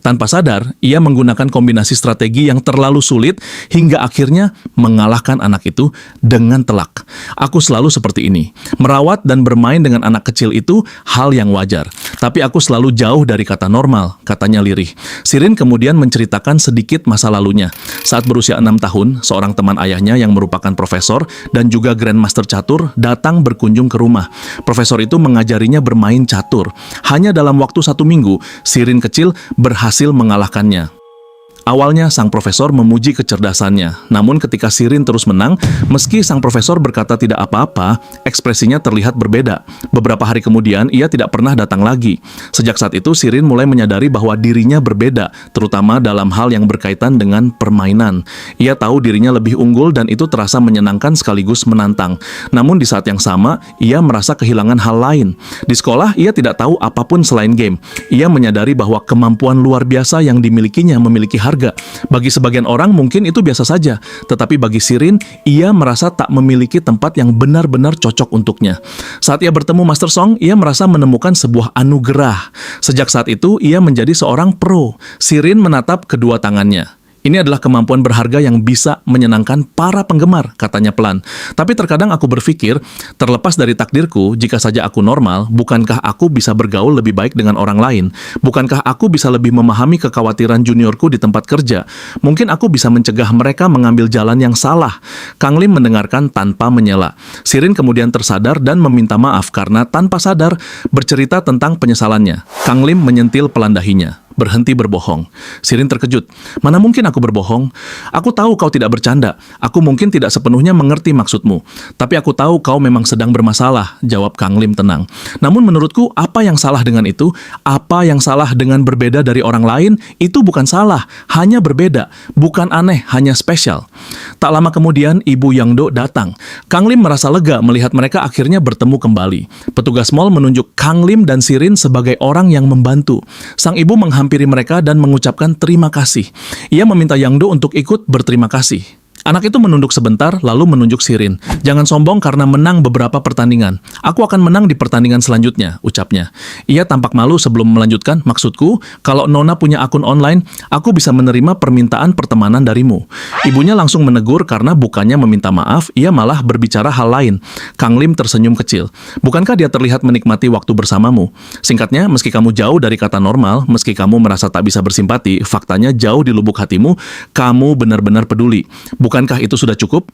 Speaker 1: Tanpa sadar, ia menggunakan kombinasi strategi yang terlalu sulit hingga akhirnya mengalahkan anak itu dengan telak. Aku selalu seperti ini. Merawat dan bermain dengan anak kecil itu hal yang wajar. Tapi aku selalu jauh dari kata normal, katanya lirih. Shirin kemudian menceritakan sedikit masa lalunya. Saat berusia 6 tahun, seorang teman ayahnya yang merupakan profesor dan juga grandmaster catur datang berkunjung ke rumah. Profesor itu mengajarinya bermain catur. Hanya dalam waktu 1 minggu, Shirin kecil berhasil mengalahkannya. Awalnya sang profesor memuji kecerdasannya, namun ketika Shirin terus menang, meski sang profesor berkata tidak apa-apa, ekspresinya terlihat berbeda. Beberapa hari kemudian, ia tidak pernah datang lagi. Sejak saat itu, Shirin mulai menyadari bahwa dirinya berbeda, terutama dalam hal yang berkaitan dengan permainan. Ia tahu dirinya lebih unggul dan itu terasa menyenangkan sekaligus menantang. Namun di saat yang sama, ia merasa kehilangan hal lain. Di sekolah, ia tidak tahu apapun selain game. Ia menyadari bahwa kemampuan luar biasa yang dimilikinya memiliki harga. Bagi sebagian orang mungkin itu biasa saja, tetapi bagi Shirin, ia merasa tak memiliki tempat yang benar-benar cocok untuknya. Saat ia bertemu Master Song, ia merasa menemukan sebuah anugerah. Sejak saat itu, ia menjadi seorang pro. Shirin menatap kedua tangannya. Ini adalah kemampuan berharga yang bisa menyenangkan para penggemar, katanya pelan. Tapi terkadang aku berpikir, terlepas dari takdirku, jika saja aku normal, bukankah aku bisa bergaul lebih baik dengan orang lain? Bukankah aku bisa lebih memahami kekhawatiran juniorku di tempat kerja? Mungkin aku bisa mencegah mereka mengambil jalan yang salah. Kang Lim mendengarkan tanpa menyela. Shirin kemudian tersadar dan meminta maaf karena tanpa sadar bercerita tentang penyesalannya. Kang Lim menyentil pelan dahinya. Berhenti berbohong. Shirin terkejut. Mana mungkin aku berbohong? Aku tahu kau tidak bercanda. Aku mungkin tidak sepenuhnya mengerti maksudmu. Tapi aku tahu kau memang sedang bermasalah, jawab Kang Lim tenang. Namun menurutku, apa yang salah dengan itu? Apa yang salah dengan berbeda dari orang lain? Itu bukan salah, hanya berbeda. Bukan aneh, hanya spesial. Tak lama kemudian, Ibu Yang Do datang. Kang Lim merasa lega melihat mereka akhirnya bertemu kembali. Petugas mal menunjuk Kang Lim dan Shirin sebagai orang yang membantu. Sang ibu menghampiri mereka dan mengucapkan terima kasih. Ia meminta Yang Do untuk ikut berterima kasih. Anak itu menunduk sebentar, lalu menunjuk Shirin. Jangan sombong karena menang beberapa pertandingan. Aku akan menang di pertandingan selanjutnya, ucapnya. Ia tampak malu sebelum melanjutkan, maksudku, kalau Nona punya akun online, aku bisa menerima permintaan pertemanan darimu. Ibunya langsung menegur karena bukannya meminta maaf, ia malah berbicara hal lain. Kang Lim tersenyum kecil. Bukankah dia terlihat menikmati waktu bersamamu? Singkatnya, meski kamu jauh dari kata normal, meski kamu merasa tak bisa bersimpati, faktanya jauh di lubuk hatimu, kamu benar-benar peduli. Bukankah itu sudah cukup?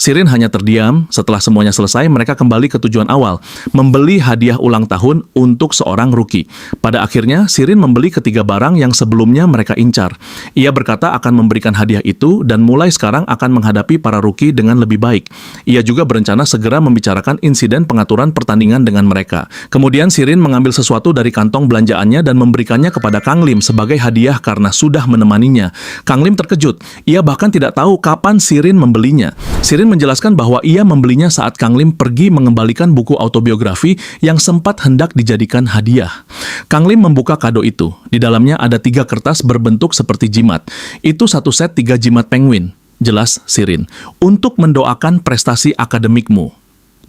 Speaker 1: Shirin hanya terdiam. Setelah semuanya selesai, mereka kembali ke tujuan awal, membeli hadiah ulang tahun untuk seorang rookie. Pada akhirnya, Shirin membeli ketiga barang yang sebelumnya mereka incar. Ia berkata akan memberikan hadiah itu dan mulai sekarang akan menghadapi para rookie dengan lebih baik. Ia juga berencana segera membicarakan insiden pengaturan pertandingan dengan mereka. Kemudian Shirin mengambil sesuatu dari kantong belanjaannya dan memberikannya kepada Kang Lim sebagai hadiah karena sudah menemaninya. Kang Lim terkejut. Ia bahkan tidak tahu kapan Shirin membelinya. Shirin Sirin menjelaskan bahwa ia membelinya saat Kang Lim pergi mengembalikan buku autobiografi yang sempat hendak dijadikan hadiah. Kang Lim membuka kado itu. Di dalamnya ada 3 kertas berbentuk seperti jimat. Itu satu set 3 jimat penguin. Jelas Sirin, untuk mendoakan prestasi akademikmu.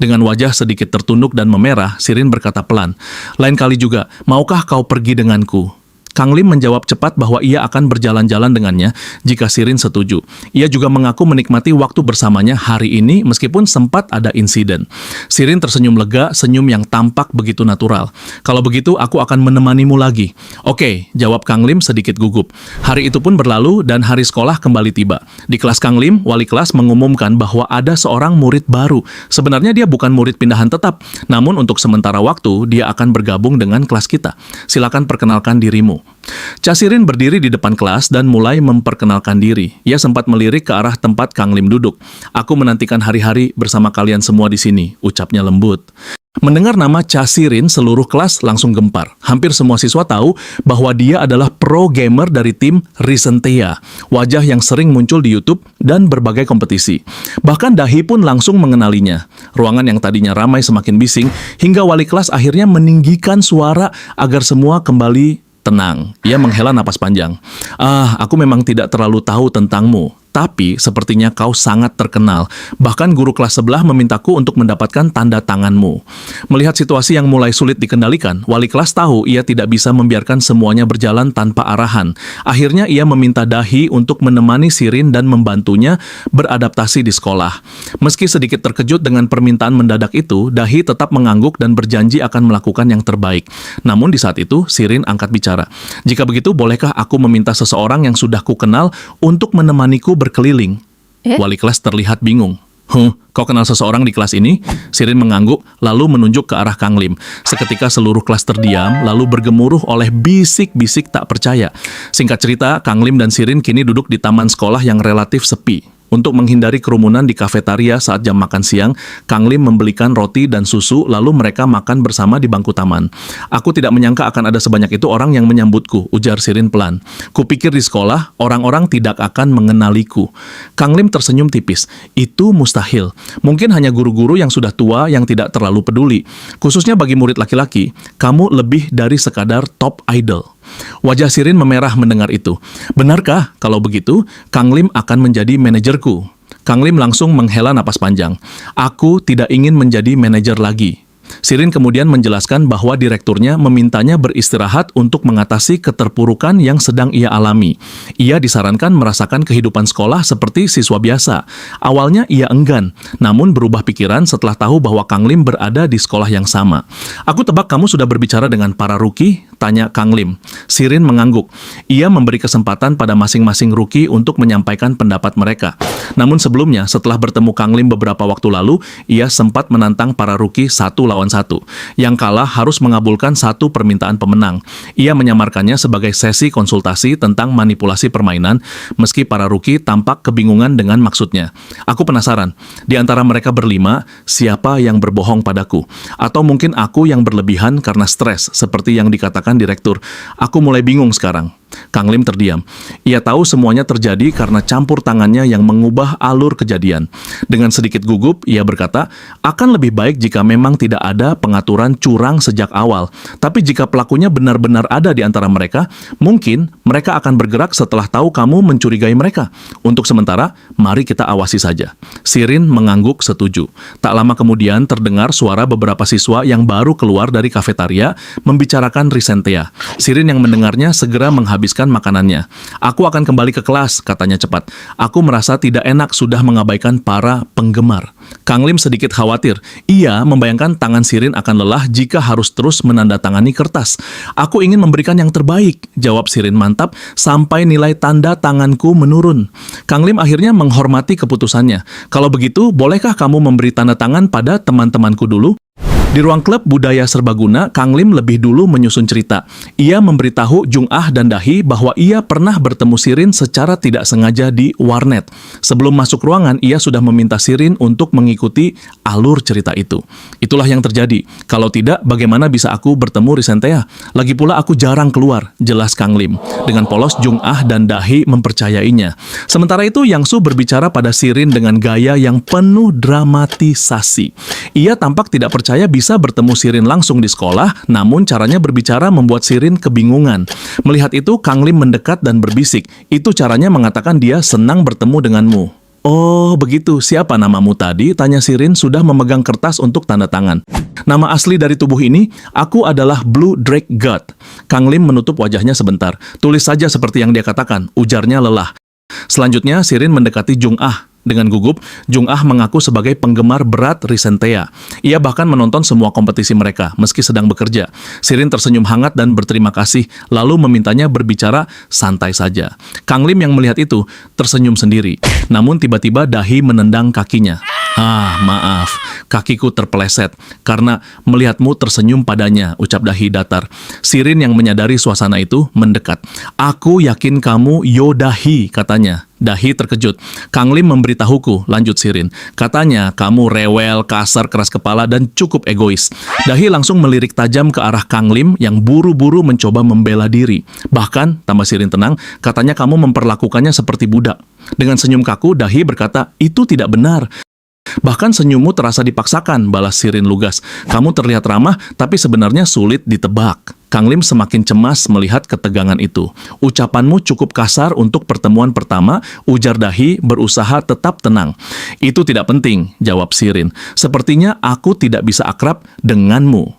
Speaker 1: Dengan wajah sedikit tertunduk dan memerah, Sirin berkata pelan, "Lain kali juga, maukah kau pergi denganku?" Kang Lim menjawab cepat bahwa ia akan berjalan-jalan dengannya jika Sirin setuju. Ia juga mengaku menikmati waktu bersamanya hari ini meskipun sempat ada insiden. Sirin tersenyum lega, senyum yang tampak begitu natural. "Kalau begitu, aku akan menemanimu lagi." "Oke," jawab Kang Lim sedikit gugup. Hari itu pun berlalu dan hari sekolah kembali tiba. Di kelas Kang Lim, wali kelas mengumumkan bahwa ada seorang murid baru. Sebenarnya dia bukan murid pindahan tetap, namun untuk sementara waktu dia akan bergabung dengan kelas kita. Silakan perkenalkan dirimu. Cha Sirin berdiri di depan kelas dan mulai memperkenalkan diri. Ia sempat melirik ke arah tempat Kang Lim duduk. "Aku menantikan hari-hari bersama kalian semua di sini," ucapnya lembut. Mendengar nama Cha Sirin, seluruh kelas langsung gempar. Hampir semua siswa tahu bahwa dia adalah pro gamer dari tim Risentia, wajah yang sering muncul di YouTube dan berbagai kompetisi. Bahkan Dahi pun langsung mengenalinya. Ruangan yang tadinya ramai semakin bising, hingga wali kelas akhirnya meninggikan suara agar semua kembali tenang. Ia menghela napas panjang. Aku memang tidak terlalu tahu tentangmu. Tapi sepertinya kau sangat terkenal. Bahkan guru kelas sebelah memintaku untuk mendapatkan tanda tanganmu." Melihat situasi yang mulai sulit dikendalikan, wali kelas tahu ia tidak bisa membiarkan semuanya berjalan tanpa arahan. Akhirnya ia meminta Dahi untuk menemani Sirin dan membantunya beradaptasi di sekolah. Meski sedikit terkejut dengan permintaan mendadak itu, Dahi tetap mengangguk dan berjanji akan melakukan yang terbaik. Namun di saat itu, Sirin angkat bicara. "Jika begitu, bolehkah aku meminta seseorang yang sudah kukenal untuk menemaniku berkeliling?" Wali kelas terlihat bingung. Kau kenal seseorang di kelas ini?" Sirin mengangguk, lalu menunjuk ke arah Kang Lim. Seketika seluruh kelas terdiam, lalu bergemuruh oleh bisik-bisik tak percaya. Singkat cerita, Kang Lim dan Sirin kini duduk di taman sekolah yang relatif sepi. Untuk menghindari kerumunan di kafetaria saat jam makan siang, Kang Lim membelikan roti dan susu, lalu mereka makan bersama di bangku taman. "Aku tidak menyangka akan ada sebanyak itu orang yang menyambutku," ujar Sirin pelan. "Kupikir di sekolah, orang-orang tidak akan mengenaliku." Kang Lim tersenyum tipis. "Itu mustahil. Mungkin hanya guru-guru yang sudah tua yang tidak terlalu peduli. Khususnya bagi murid laki-laki, kamu lebih dari sekadar top idol." Wajah Sirin memerah mendengar itu. "Benarkah? Kalau begitu, Kang Lim akan menjadi manajerku." Kang Lim langsung menghela napas panjang. "Aku tidak ingin menjadi manajer lagi." Sirin kemudian menjelaskan bahwa direkturnya memintanya beristirahat untuk mengatasi keterpurukan yang sedang ia alami. Ia disarankan merasakan kehidupan sekolah seperti siswa biasa. Awalnya ia enggan, namun berubah pikiran setelah tahu bahwa Kang Lim berada di sekolah yang sama. "Aku tebak kamu sudah berbicara dengan para rookie?" tanya Kang Lim. Sirin mengangguk. Ia memberi kesempatan pada masing-masing rookie untuk menyampaikan pendapat mereka. Namun sebelumnya, setelah bertemu Kang Lim beberapa waktu lalu, ia sempat menantang para rookie 1-1. Yang kalah harus mengabulkan satu permintaan pemenang. Ia menyamarkannya sebagai sesi konsultasi tentang manipulasi permainan, meski para rookie tampak kebingungan dengan maksudnya. "Aku penasaran, di antara mereka berlima, siapa yang berbohong padaku? Atau mungkin aku yang berlebihan karena stres, seperti yang dikatakan direktur. Aku mulai bingung sekarang." Kang Lim terdiam. Ia tahu semuanya terjadi karena campur tangannya yang mengubah alur kejadian. Dengan sedikit gugup, ia berkata, "Akan lebih baik jika memang tidak ada pengaturan curang sejak awal. Tapi jika pelakunya benar-benar ada di antara mereka, mungkin mereka akan bergerak setelah tahu kamu mencurigai mereka. Untuk sementara, mari kita awasi saja." Sirin mengangguk setuju. Tak lama kemudian terdengar suara beberapa siswa yang baru keluar dari kafetaria membicarakan Risentia. Sirin yang mendengarnya segera menghabiskan makanannya. "Aku akan kembali ke kelas," katanya cepat. "Aku merasa tidak enak sudah mengabaikan para penggemar." Kang Lim sedikit khawatir. Ia membayangkan tangan Sirin akan lelah jika harus terus menandatangani kertas. "Aku ingin memberikan yang terbaik," jawab Sirin mantap, "sampai nilai tanda tanganku menurun." Kang Lim akhirnya menghormati keputusannya. "Kalau begitu, bolehkah kamu memberi tanda tangan pada teman-temanku dulu?" Di ruang klub budaya serbaguna, Kang Lim lebih dulu menyusun cerita. Ia memberitahu Jung Ah dan Dahi bahwa ia pernah bertemu Sirin secara tidak sengaja di warnet. Sebelum masuk ruangan, ia sudah meminta Sirin untuk mengikuti alur cerita itu. Itulah yang terjadi. Kalau tidak, bagaimana bisa aku bertemu Risentea? Lagi pula aku jarang keluar, jelas Kang Lim. Dengan polos, Jung Ah dan Dahi mempercayainya. Sementara itu, Yang Su berbicara pada Sirin dengan gaya yang penuh dramatisasi. Ia tampak tidak percaya bisa bertemu Sirin langsung di sekolah, namun caranya berbicara membuat Sirin kebingungan. Melihat itu, Kang Lim mendekat dan berbisik. Itu caranya mengatakan dia senang bertemu denganmu. Oh, begitu. Siapa namamu tadi? Tanya Sirin sudah memegang kertas untuk tanda tangan. Nama asli dari tubuh ini, aku adalah Blue Drake God. Kang Lim menutup wajahnya sebentar. Tulis saja seperti yang dia katakan, ujarnya lelah. Selanjutnya, Sirin mendekati Jung Ah. Dengan gugup, Jung Ah mengaku sebagai penggemar berat Risentea. Ia bahkan menonton semua kompetisi mereka, meski sedang bekerja. Sirin tersenyum hangat dan berterima kasih, lalu memintanya berbicara santai saja. Kang Lim yang melihat itu, tersenyum sendiri. Namun tiba-tiba Dahi menendang kakinya. Ah, maaf, kakiku terpeleset karena melihatmu tersenyum padanya, ucap Dahi datar. Sirin yang menyadari suasana itu mendekat. Aku yakin kamu Yodahi, katanya. Dahi terkejut. Kang Lim memberitahuku, lanjut Sirin. Katanya, kamu rewel, kasar, keras kepala, dan cukup egois. Dahi langsung melirik tajam ke arah Kang Lim yang buru-buru mencoba membela diri. Bahkan, tambah Sirin tenang, katanya kamu memperlakukannya seperti budak. Dengan senyum kaku, Dahi berkata, itu tidak benar. Bahkan senyummu terasa dipaksakan, balas Sirin lugas. Kamu terlihat ramah, tapi sebenarnya sulit ditebak. Kang Lim semakin cemas melihat ketegangan itu. Ucapanmu cukup kasar untuk pertemuan pertama, ujar Dahi berusaha tetap tenang. Itu tidak penting, jawab Sirin. Sepertinya aku tidak bisa akrab denganmu.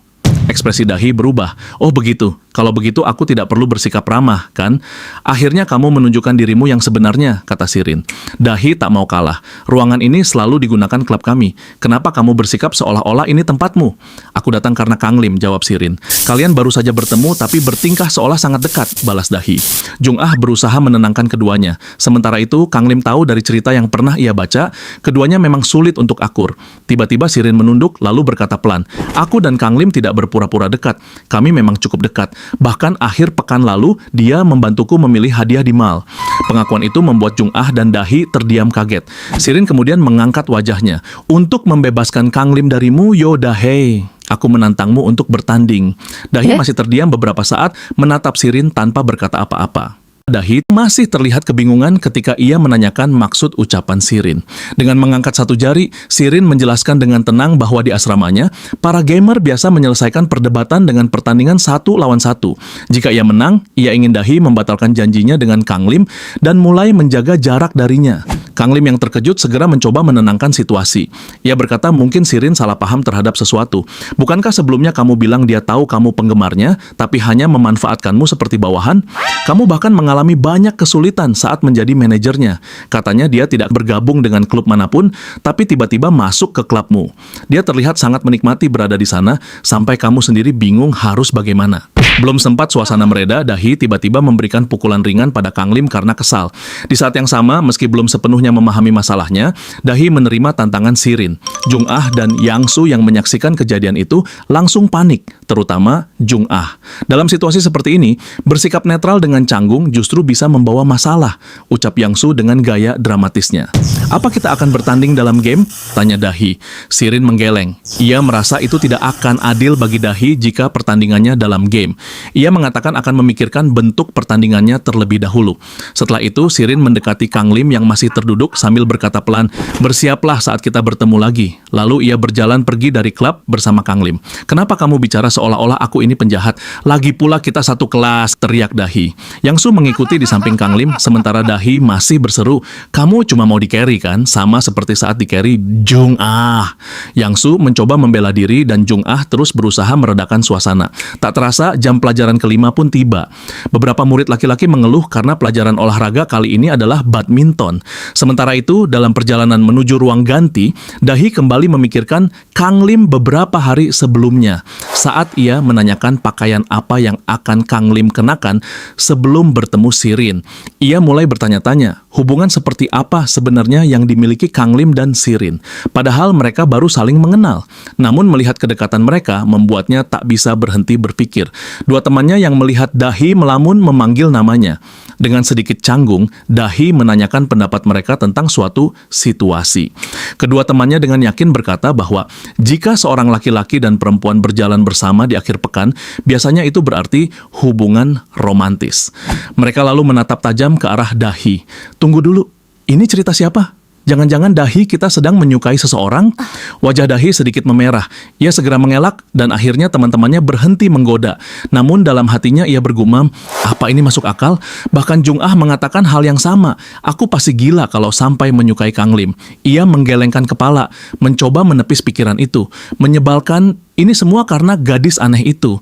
Speaker 1: Ekspresi Dahi berubah. Oh begitu, kalau begitu aku tidak perlu bersikap ramah, kan? Akhirnya kamu menunjukkan dirimu yang sebenarnya, kata Sirin. Dahi tak mau kalah. Ruangan ini selalu digunakan klub kami. Kenapa kamu bersikap seolah-olah ini tempatmu? Aku datang karena Kang Lim, jawab Sirin. Kalian baru saja bertemu tapi bertingkah seolah sangat dekat, balas Dahi. Jung Ah berusaha menenangkan keduanya. Sementara itu, Kang Lim tahu dari cerita yang pernah ia baca, keduanya memang sulit untuk akur. Tiba-tiba Sirin menunduk lalu berkata pelan, aku dan Kang Lim tidak berpura-pura dekat. Kami memang cukup dekat. Bahkan akhir pekan lalu, dia membantuku memilih hadiah di mall. Pengakuan itu membuat Jung Ah dan Dahi terdiam kaget. Sirin kemudian mengangkat wajahnya. Untuk membebaskan Kang Lim darimu, Yodahe. Aku menantangmu untuk bertanding. Dahi masih terdiam beberapa saat, menatap Sirin tanpa berkata apa-apa. Dahi masih terlihat kebingungan ketika ia menanyakan maksud ucapan Sirin. Dengan mengangkat satu jari, Sirin menjelaskan dengan tenang bahwa di asramanya, para gamer biasa menyelesaikan perdebatan dengan pertandingan 1 lawan 1. Jika ia menang, ia ingin Dahi membatalkan janjinya dengan Kang Lim dan mulai menjaga jarak darinya. Kang Lim yang terkejut segera mencoba menenangkan situasi. Ia berkata mungkin Sirin salah paham terhadap sesuatu. Bukankah sebelumnya kamu bilang dia tahu kamu penggemarnya, tapi hanya memanfaatkanmu seperti bawahan? Kamu bahkan mengalami banyak kesulitan saat menjadi manajernya. Katanya dia tidak bergabung dengan klub manapun, tapi tiba-tiba masuk ke klubmu. Dia terlihat sangat menikmati berada di sana, sampai kamu sendiri bingung harus bagaimana. Belum sempat suasana mereda, Dahi tiba-tiba memberikan pukulan ringan pada Kang Lim karena kesal. Di saat yang sama, meski belum sepenuhnya memahami masalahnya, Dahi menerima tantangan Sirin. Jung Ah dan Yang Su yang menyaksikan kejadian itu langsung panik, terutama Jung Ah. Dalam situasi seperti ini, bersikap netral dengan canggung justru bisa membawa masalah, ucap Yang Su dengan gaya dramatisnya. Apa kita akan bertanding dalam game? Tanya Dahi. Sirin menggeleng. Ia merasa itu tidak akan adil bagi Dahi jika pertandingannya dalam game. Ia mengatakan akan memikirkan bentuk pertandingannya terlebih dahulu. Setelah itu, Sirin mendekati Kang Lim yang masih terduduk sambil berkata pelan, bersiaplah saat kita bertemu lagi. Lalu ia berjalan pergi dari klub bersama Kang Lim. Kenapa kamu bicara seolah-olah aku ini penjahat? Lagi pula kita satu kelas, teriak Dahi. Yang Su mengikuti di samping Kang Lim, sementara Dahi masih berseru, kamu cuma mau di-carry kan? Sama seperti saat di-carry Jung Ah. Yang Su mencoba membela diri dan Jung Ah terus berusaha meredakan suasana. Tak terasa, jam pelajaran kelima pun tiba. Beberapa murid laki-laki mengeluh karena pelajaran olahraga kali ini adalah badminton. Sementara itu, dalam perjalanan menuju ruang ganti, Dahi kembali memikirkan Kang Lim beberapa hari sebelumnya. Saat saat ia menanyakan pakaian apa yang akan Kang Lim kenakan sebelum bertemu Shirin. Ia mulai bertanya-tanya, hubungan seperti apa sebenarnya yang dimiliki Kang Lim dan Shirin. Padahal mereka baru saling mengenal. Namun melihat kedekatan mereka membuatnya tak bisa berhenti berpikir. Dua temannya yang melihat Dahi melamun memanggil namanya. Dengan sedikit canggung, Dahi menanyakan pendapat mereka tentang suatu situasi. Kedua temannya dengan yakin berkata bahwa jika seorang laki-laki dan perempuan berjalan bersama di akhir pekan, biasanya itu berarti hubungan romantis. Mereka lalu menatap tajam ke arah Dahi. Tunggu dulu, ini cerita siapa? Jangan-jangan Dahi kita sedang menyukai seseorang? Wajah Dahi sedikit memerah. Ia segera mengelak dan akhirnya teman-temannya berhenti menggoda. Namun dalam hatinya ia bergumam, apa ini masuk akal? Bahkan Jung Ah mengatakan hal yang sama. Aku pasti gila kalau sampai menyukai Kang Lim. Ia menggelengkan kepala, mencoba menepis pikiran itu. Menyebalkan, ini semua karena gadis aneh itu.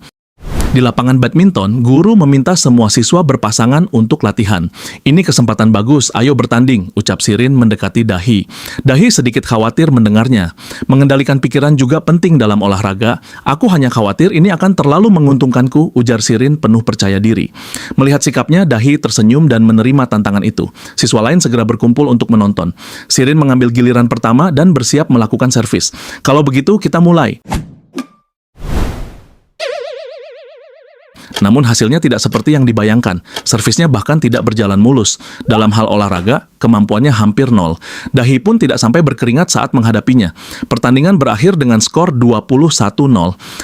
Speaker 1: Di lapangan badminton, guru meminta semua siswa berpasangan untuk latihan. Ini kesempatan bagus, ayo bertanding, ucap Shirin mendekati Dahi. Dahi sedikit khawatir mendengarnya. Mengendalikan pikiran juga penting dalam olahraga. Aku hanya khawatir ini akan terlalu menguntungkanku, ujar Shirin penuh percaya diri. Melihat sikapnya, Dahi tersenyum dan menerima tantangan itu. Siswa lain segera berkumpul untuk menonton. Shirin mengambil giliran pertama dan bersiap melakukan servis. Kalau begitu, kita mulai. Namun hasilnya tidak seperti yang dibayangkan. Servisnya bahkan tidak berjalan mulus. Dalam hal olahraga, kemampuannya hampir nol. Dahi pun tidak sampai berkeringat saat menghadapinya. Pertandingan berakhir dengan skor 21-0.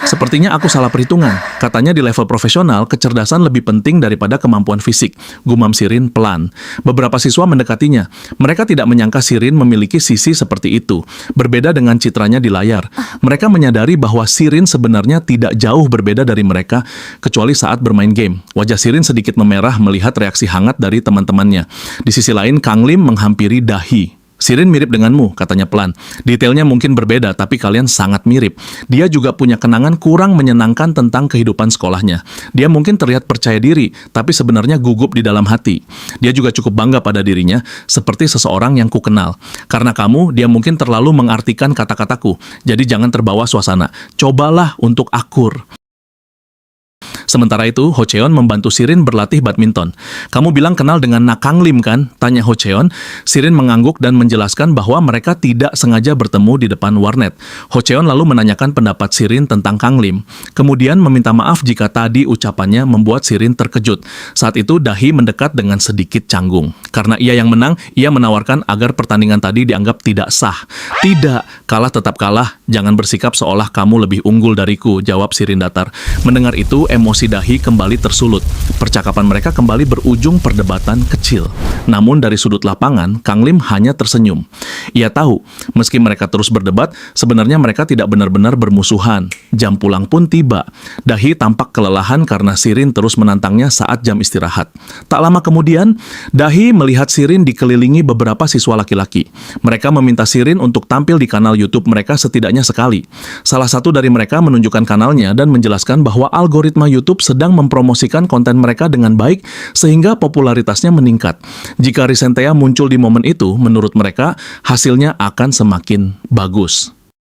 Speaker 1: Sepertinya aku salah perhitungan. Katanya di level profesional, kecerdasan lebih penting daripada kemampuan fisik. Gumam Shirin pelan. Beberapa siswa mendekatinya. Mereka tidak menyangka Shirin memiliki sisi seperti itu. Berbeda dengan citranya di layar. Mereka menyadari bahwa Shirin sebenarnya tidak jauh berbeda dari mereka, kecuali saat bermain game. Wajah Shirin sedikit memerah melihat reaksi hangat dari teman-temannya. Di sisi lain, Kang Lim menghampiri Dahi. Shirin mirip denganmu, katanya pelan. Detailnya mungkin berbeda, tapi kalian sangat mirip. Dia juga punya kenangan kurang menyenangkan tentang kehidupan sekolahnya. Dia mungkin terlihat percaya diri, tapi sebenarnya gugup di dalam hati. Dia juga cukup bangga pada dirinya, seperti seseorang yang kukenal. Karena kamu, dia mungkin terlalu mengartikan kata-kataku. Jadi jangan terbawa suasana. Cobalah untuk akur. Sementara itu, Ho Cheon membantu Shirin berlatih badminton. Kamu bilang kenal dengan Kang Lim kan? Tanya Ho Cheon. Shirin mengangguk dan menjelaskan bahwa mereka tidak sengaja bertemu di depan warnet. Ho Cheon lalu menanyakan pendapat Shirin tentang Kang Lim. Kemudian meminta maaf jika tadi ucapannya membuat Shirin terkejut. Saat itu Dahi mendekat dengan sedikit canggung. Karena ia yang menang, ia menawarkan agar pertandingan tadi dianggap tidak sah. Tidak, kalah tetap kalah. Jangan bersikap seolah kamu lebih unggul dariku, jawab Shirin datar. Mendengar itu, emosi Dahi kembali tersulut. Percakapan mereka kembali berujung perdebatan kecil. Namun dari sudut lapangan, Kang Lim hanya tersenyum. Ia tahu, meski mereka terus berdebat, sebenarnya mereka tidak benar-benar bermusuhan. Jam pulang pun tiba. Dahi tampak kelelahan karena Shirin terus menantangnya saat jam istirahat. Tak lama kemudian, Dahi melihat Shirin dikelilingi beberapa siswa laki-laki. Mereka meminta Shirin untuk tampil di kanal YouTube mereka setidaknya sekali. Salah satu dari mereka menunjukkan kanalnya dan menjelaskan bahwa algoritma YouTube sedang mempromosikan konten mereka dengan baik sehingga popularitasnya meningkat. Jika Risentea muncul di momen itu, menurut mereka hasilnya akan semakin bagus.